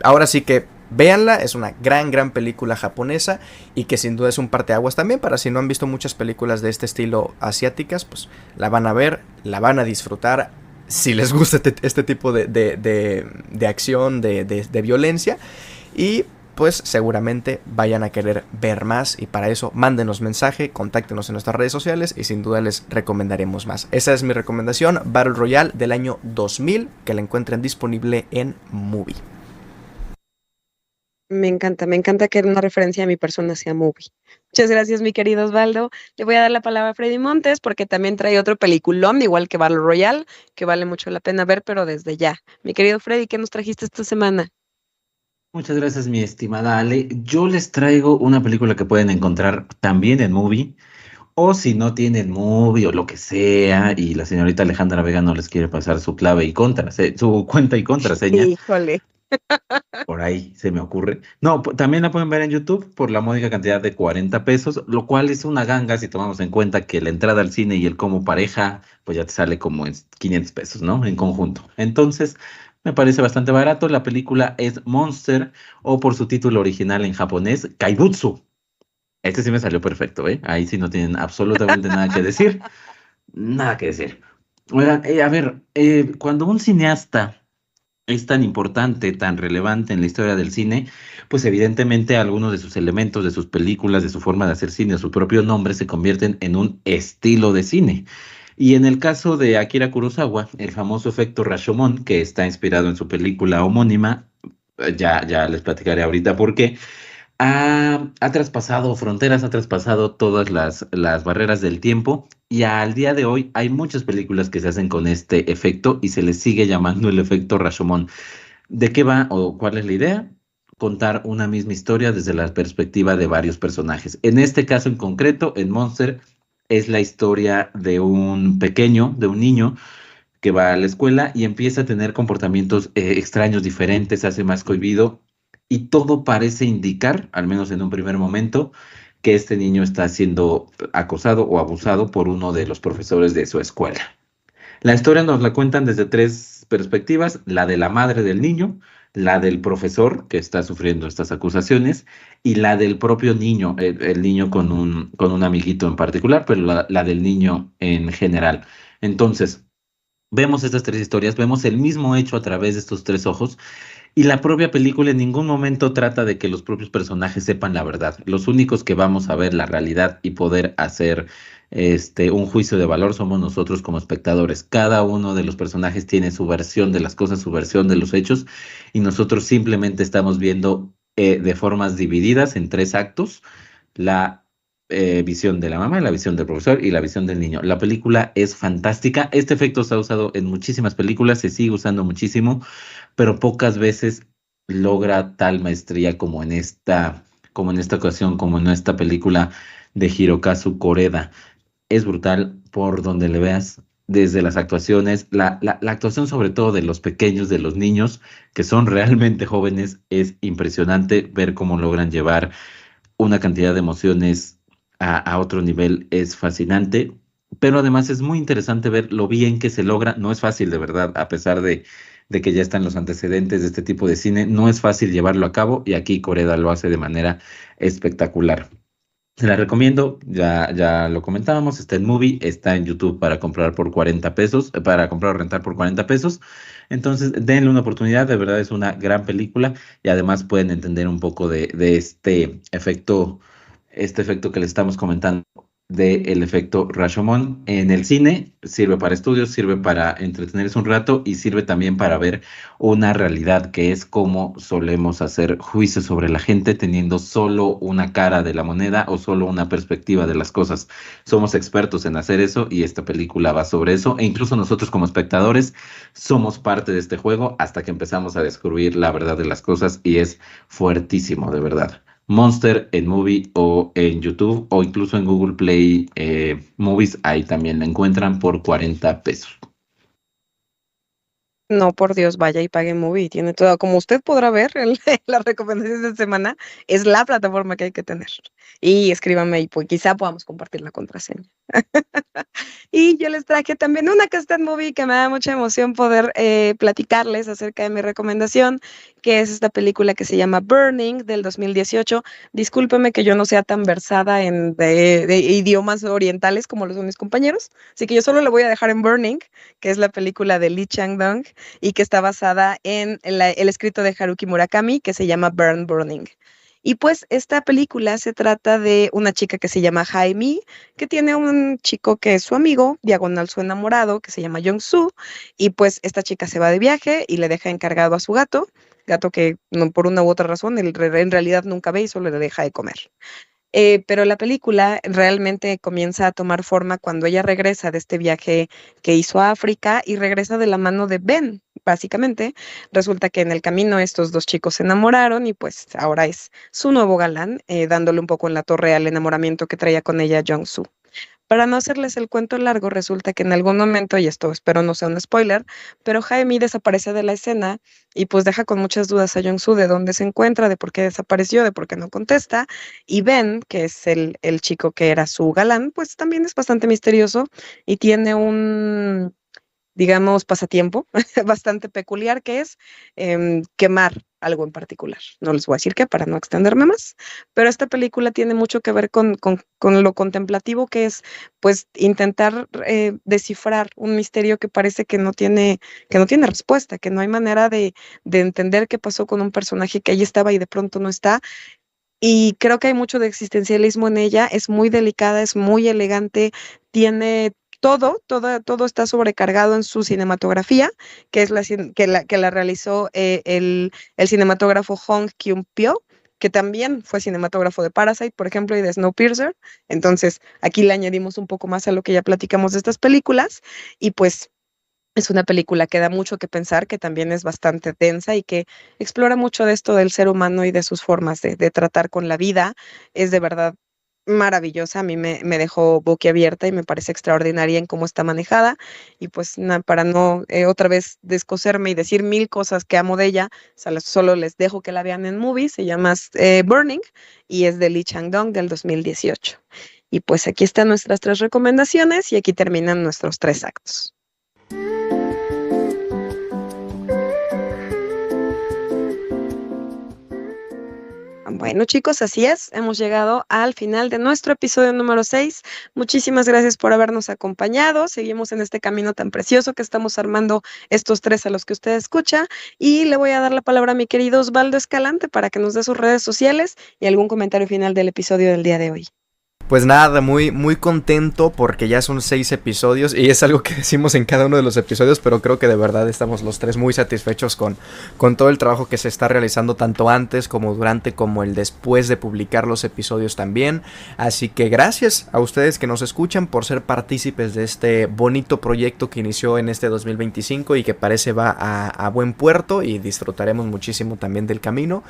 ahora sí que véanla. Es una gran película japonesa y que sin duda es un parteaguas también para si no han visto muchas películas de este estilo asiáticas, pues la van a ver, la van a disfrutar si les gusta este tipo de acción, de violencia, y pues seguramente vayan a querer ver más, y para eso mándenos mensaje, contáctenos en nuestras redes sociales y sin duda les recomendaremos más. Esa es mi recomendación, Battle Royale del año 2000, que la encuentren disponible en Movie. Me encanta que una referencia a mi persona sea Movie. Muchas gracias, mi querido Osvaldo. Le voy a dar la palabra a Freddy Montes porque también trae otro peliculón, igual que Battle Royale, que vale mucho la pena ver, pero desde ya. Mi querido Freddy, ¿qué nos trajiste esta semana? Muchas gracias, mi estimada Ale. Yo les traigo una película que pueden encontrar también en Movie, o si no tienen Movie o lo que sea, y la señorita Alejandra Vega no les quiere pasar su clave y su cuenta y contraseña. Híjole. Por ahí se me ocurre. No, también la pueden ver en YouTube por la módica cantidad de 40 pesos, lo cual es una ganga si tomamos en cuenta que la entrada al cine y el como pareja, pues ya te sale como en 500 pesos, ¿no? En conjunto. Entonces, me parece bastante barato. La película es Monster, o por su título original en japonés, Kaibutsu. Este sí me salió perfecto, ¿eh? Ahí sí no tienen absolutamente nada que decir. Nada que decir. Oigan, cuando un cineasta es tan importante, tan relevante en la historia del cine, pues evidentemente algunos de sus elementos, de sus películas, de su forma de hacer cine, de su propio nombre, se convierten en un estilo de cine. Y en el caso de Akira Kurosawa, el famoso efecto Rashomon, que está inspirado en su película homónima, ya les platicaré ahorita por qué, ha traspasado fronteras, ha traspasado todas las barreras del tiempo, y al día de hoy hay muchas películas que se hacen con este efecto y se les sigue llamando el efecto Rashomon. ¿De qué va o cuál es la idea? Contar una misma historia desde la perspectiva de varios personajes. En este caso en concreto, en Monster, es la historia de un niño que va a la escuela y empieza a tener comportamientos extraños, diferentes, se hace más cohibido, y todo parece indicar, al menos en un primer momento, que este niño está siendo acosado o abusado por uno de los profesores de su escuela. La historia nos la cuentan desde tres perspectivas: la de la madre del niño, la del profesor que está sufriendo estas acusaciones y la del propio niño, el niño con un amiguito en particular, pero la del niño en general. Entonces, vemos estas tres historias, vemos el mismo hecho a través de estos tres ojos y la propia película en ningún momento trata de que los propios personajes sepan la verdad. Los únicos que vamos a ver la realidad y poder hacer un juicio de valor somos nosotros como espectadores. Cada uno de los personajes tiene su versión de las cosas, su versión de los hechos, y nosotros simplemente estamos viendo de formas divididas en tres actos la visión de la mamá, la visión del profesor y la visión del niño. La película es fantástica. Este efecto se ha usado en muchísimas películas, se sigue usando muchísimo, pero pocas veces logra tal maestría como en esta ocasión, como en esta película de Hirokazu Koreda. Es brutal por donde le veas, desde las actuaciones, la actuación sobre todo de los pequeños, de los niños, que son realmente jóvenes, es impresionante ver cómo logran llevar una cantidad de emociones a otro nivel, es fascinante, pero además es muy interesante ver lo bien que se logra. No es fácil, de verdad, a pesar de que ya están los antecedentes de este tipo de cine, no es fácil llevarlo a cabo y aquí Koreda lo hace de manera espectacular. Se la recomiendo, ya lo comentábamos, está en Movie, está en YouTube para comprar por 40 pesos, para comprar o rentar por 40 pesos. Entonces, denle una oportunidad, de verdad es una gran película y además pueden entender un poco de este efecto que le estamos comentando del efecto Rashomon en el cine. Sirve para estudios, sirve para entretenerse un rato y sirve también para ver una realidad que es cómo solemos hacer juicios sobre la gente teniendo solo una cara de la moneda o solo una perspectiva de las cosas. Somos expertos en hacer eso y esta película va sobre eso e incluso nosotros como espectadores somos parte de este juego hasta que empezamos a descubrir la verdad de las cosas y es fuertísimo, de verdad. Monster en Movie o en YouTube o incluso en Google Play Movies, ahí también la encuentran por 40 pesos. No, por Dios, vaya y pague Movie. Tiene todo. Como usted podrá ver en las recomendaciones de semana, es la plataforma que hay que tener. Y escríbame y pues quizá podamos compartir la contraseña. Y yo les traje también una que está en Movie que me da mucha emoción poder platicarles acerca de mi recomendación, que es esta película que se llama Burning del 2018. Discúlpeme que yo no sea tan versada de idiomas orientales como lo son mis compañeros, así que yo solo le voy a dejar en Burning, que es la película de Lee Chang-dong y que está basada en el escrito de Haruki Murakami que se llama Burning. Y pues esta película se trata de una chica que se llama Jaime, que tiene un chico que es su amigo, diagonal su enamorado, que se llama Jong-soo, y pues esta chica se va de viaje y le deja encargado a su gato que no, por una u otra razón en realidad nunca ve y solo le deja de comer. Pero la película realmente comienza a tomar forma cuando ella regresa de este viaje que hizo a África y regresa de la mano de Ben, básicamente. Resulta que en el camino estos dos chicos se enamoraron y pues ahora es su nuevo galán, dándole un poco en la torre al enamoramiento que traía con ella Jong-soo. Para no hacerles el cuento largo, resulta que en algún momento, y esto espero no sea un spoiler, pero Jaime desaparece de la escena y pues deja con muchas dudas a Jong-soo de dónde se encuentra, de por qué desapareció, de por qué no contesta. Y Ben, que es el chico que era su galán, pues también es bastante misterioso y tiene un, digamos, pasatiempo bastante peculiar que es quemar algo en particular. No les voy a decir qué para no extenderme más, pero esta película tiene mucho que ver con lo contemplativo que es, pues, intentar descifrar un misterio que parece que no tiene respuesta, que no hay manera de entender qué pasó con un personaje que ahí estaba y de pronto no está. Y creo que hay mucho de existencialismo en ella, es muy delicada, es muy elegante, tiene todo está sobrecargado en su cinematografía, que es que la realizó el cinematógrafo Hong Kyun-pyo, que también fue cinematógrafo de Parasite, por ejemplo, y de Snowpiercer. Entonces, aquí le añadimos un poco más a lo que ya platicamos de estas películas, y pues es una película que da mucho que pensar, que también es bastante densa y que explora mucho de esto del ser humano y de sus formas de tratar con la vida. Es de verdad maravillosa, a mí me dejó boquiabierta y me parece extraordinaria en cómo está manejada. Y pues para no otra vez descoserme y decir mil cosas que amo de ella, solo les dejo que la vean en Movie, se llama Burning y es de Lee Chang-dong del 2018. Y pues aquí están nuestras 3 recomendaciones y aquí terminan nuestros 3 actos. Bueno, chicos, así es. Hemos llegado al final de nuestro episodio número 6. Muchísimas gracias por habernos acompañado. Seguimos en este camino tan precioso que estamos armando estos 3 a los que usted escucha. Y le voy a dar la palabra a mi querido Osvaldo Escalante para que nos dé sus redes sociales y algún comentario final del episodio del día de hoy. Pues nada, muy, muy contento porque ya son 6 episodios y es algo que decimos en cada uno de los episodios, pero creo que de verdad estamos los 3 muy satisfechos con todo el trabajo que se está realizando tanto antes como durante como el después de publicar los episodios también. Así que gracias a ustedes que nos escuchan por ser partícipes de este bonito proyecto que inició en este 2025 y que parece va a buen puerto y disfrutaremos muchísimo también del camino.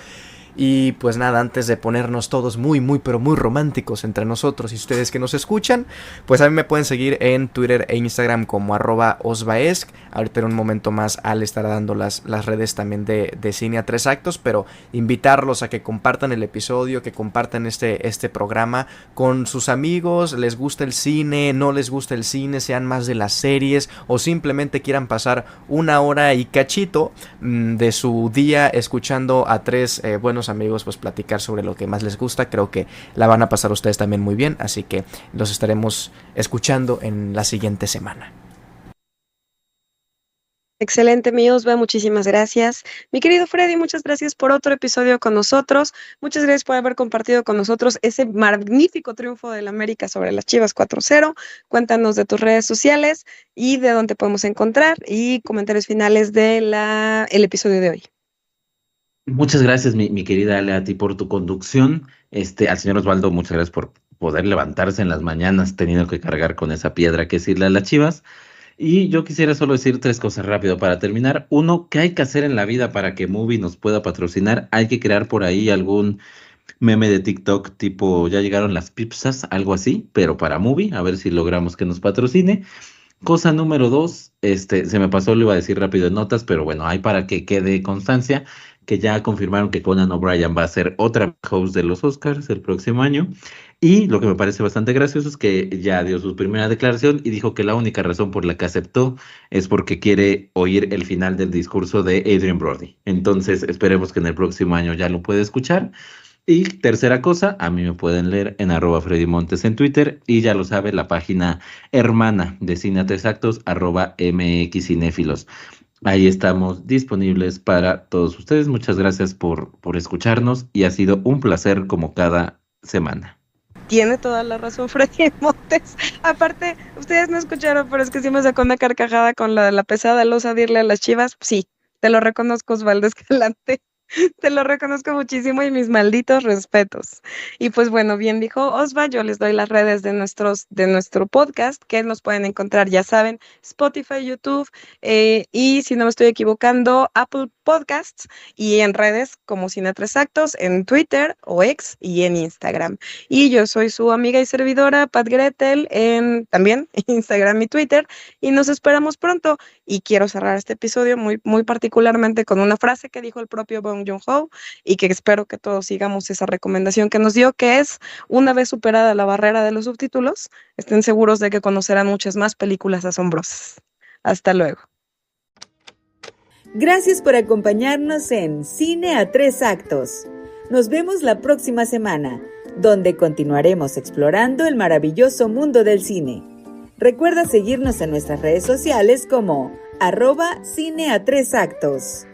Y pues nada, antes de ponernos todos muy, muy, pero muy románticos entre nosotros y ustedes que nos escuchan, pues a mí me pueden seguir en Twitter e Instagram como @osvaesc. Ahorita en un momento más Ale estará dando las redes también de Cine a 3 actos, pero invitarlos a que compartan el episodio, que compartan este programa con sus amigos, les gusta el cine, no les gusta el cine, sean más de las series o simplemente quieran pasar una hora y cachito de su día escuchando a 3 buenos amigos pues platicar sobre lo que más les gusta. Creo que la van a pasar ustedes también muy bien, así que los estaremos escuchando en la siguiente semana. Excelente, mi Osva, muchísimas gracias. Mi querido Freddy, muchas gracias por otro episodio con nosotros. Muchas gracias por haber compartido con nosotros ese magnífico triunfo del América sobre las Chivas 4-0. Cuéntanos de tus redes sociales y de dónde podemos encontrar y comentarios finales del episodio de hoy. Muchas gracias, mi querida Ale, a ti por tu conducción. Al señor Osvaldo, muchas gracias por poder levantarse en las mañanas teniendo que cargar con esa piedra que es irle a las Chivas. Y yo quisiera solo decir 3 cosas rápido para terminar. 1, ¿qué hay que hacer en la vida para que Movie nos pueda patrocinar? Hay que crear por ahí algún meme de TikTok tipo ya llegaron las pizzas, algo así, pero para Movie, a ver si logramos que nos patrocine. Cosa número 2, se me pasó, lo iba a decir rápido en notas, pero bueno, hay para que quede constancia que ya confirmaron que Conan O'Brien va a ser otra host de los Oscars el próximo año. Y lo que me parece bastante gracioso es que ya dio su primera declaración y dijo que la única razón por la que aceptó es porque quiere oír el final del discurso de Adrien Brody. Entonces esperemos que en el próximo año ya lo pueda escuchar. Y tercera cosa, a mí me pueden leer en @FreddyMontes en Twitter y ya lo sabe la página hermana de Cine a 3 actos @MXCinéfilos. Ahí estamos disponibles para todos ustedes. Muchas gracias por escucharnos y ha sido un placer como cada semana. Tiene toda la razón Freddy Montes. Aparte, ustedes no escucharon, pero es que sí me sacó una carcajada con la pesada losa de irle a las Chivas. Sí, te lo reconozco, Osvaldo Escalante. Te lo reconozco muchísimo y mis malditos respetos. Y pues bueno, bien dijo Osva, yo les doy las redes de nuestro podcast, que nos pueden encontrar, ya saben, Spotify, YouTube, y si no me estoy equivocando, Apple Podcasts, y en redes como Cine a 3 actos, en Twitter o X y en Instagram. Y yo soy su amiga y servidora, Pat Gretel, en también Instagram y Twitter, y nos esperamos pronto. Y quiero cerrar este episodio muy, muy particularmente con una frase que dijo el propio Bong Joon-ho y que espero que todos sigamos esa recomendación que nos dio, que es: una vez superada la barrera de los subtítulos, estén seguros de que conocerán muchas más películas asombrosas. Hasta luego. Gracias por acompañarnos en Cine a 3 actos. Nos vemos la próxima semana, donde continuaremos explorando el maravilloso mundo del cine. Recuerda seguirnos en nuestras redes sociales como @Cine a 3 actos.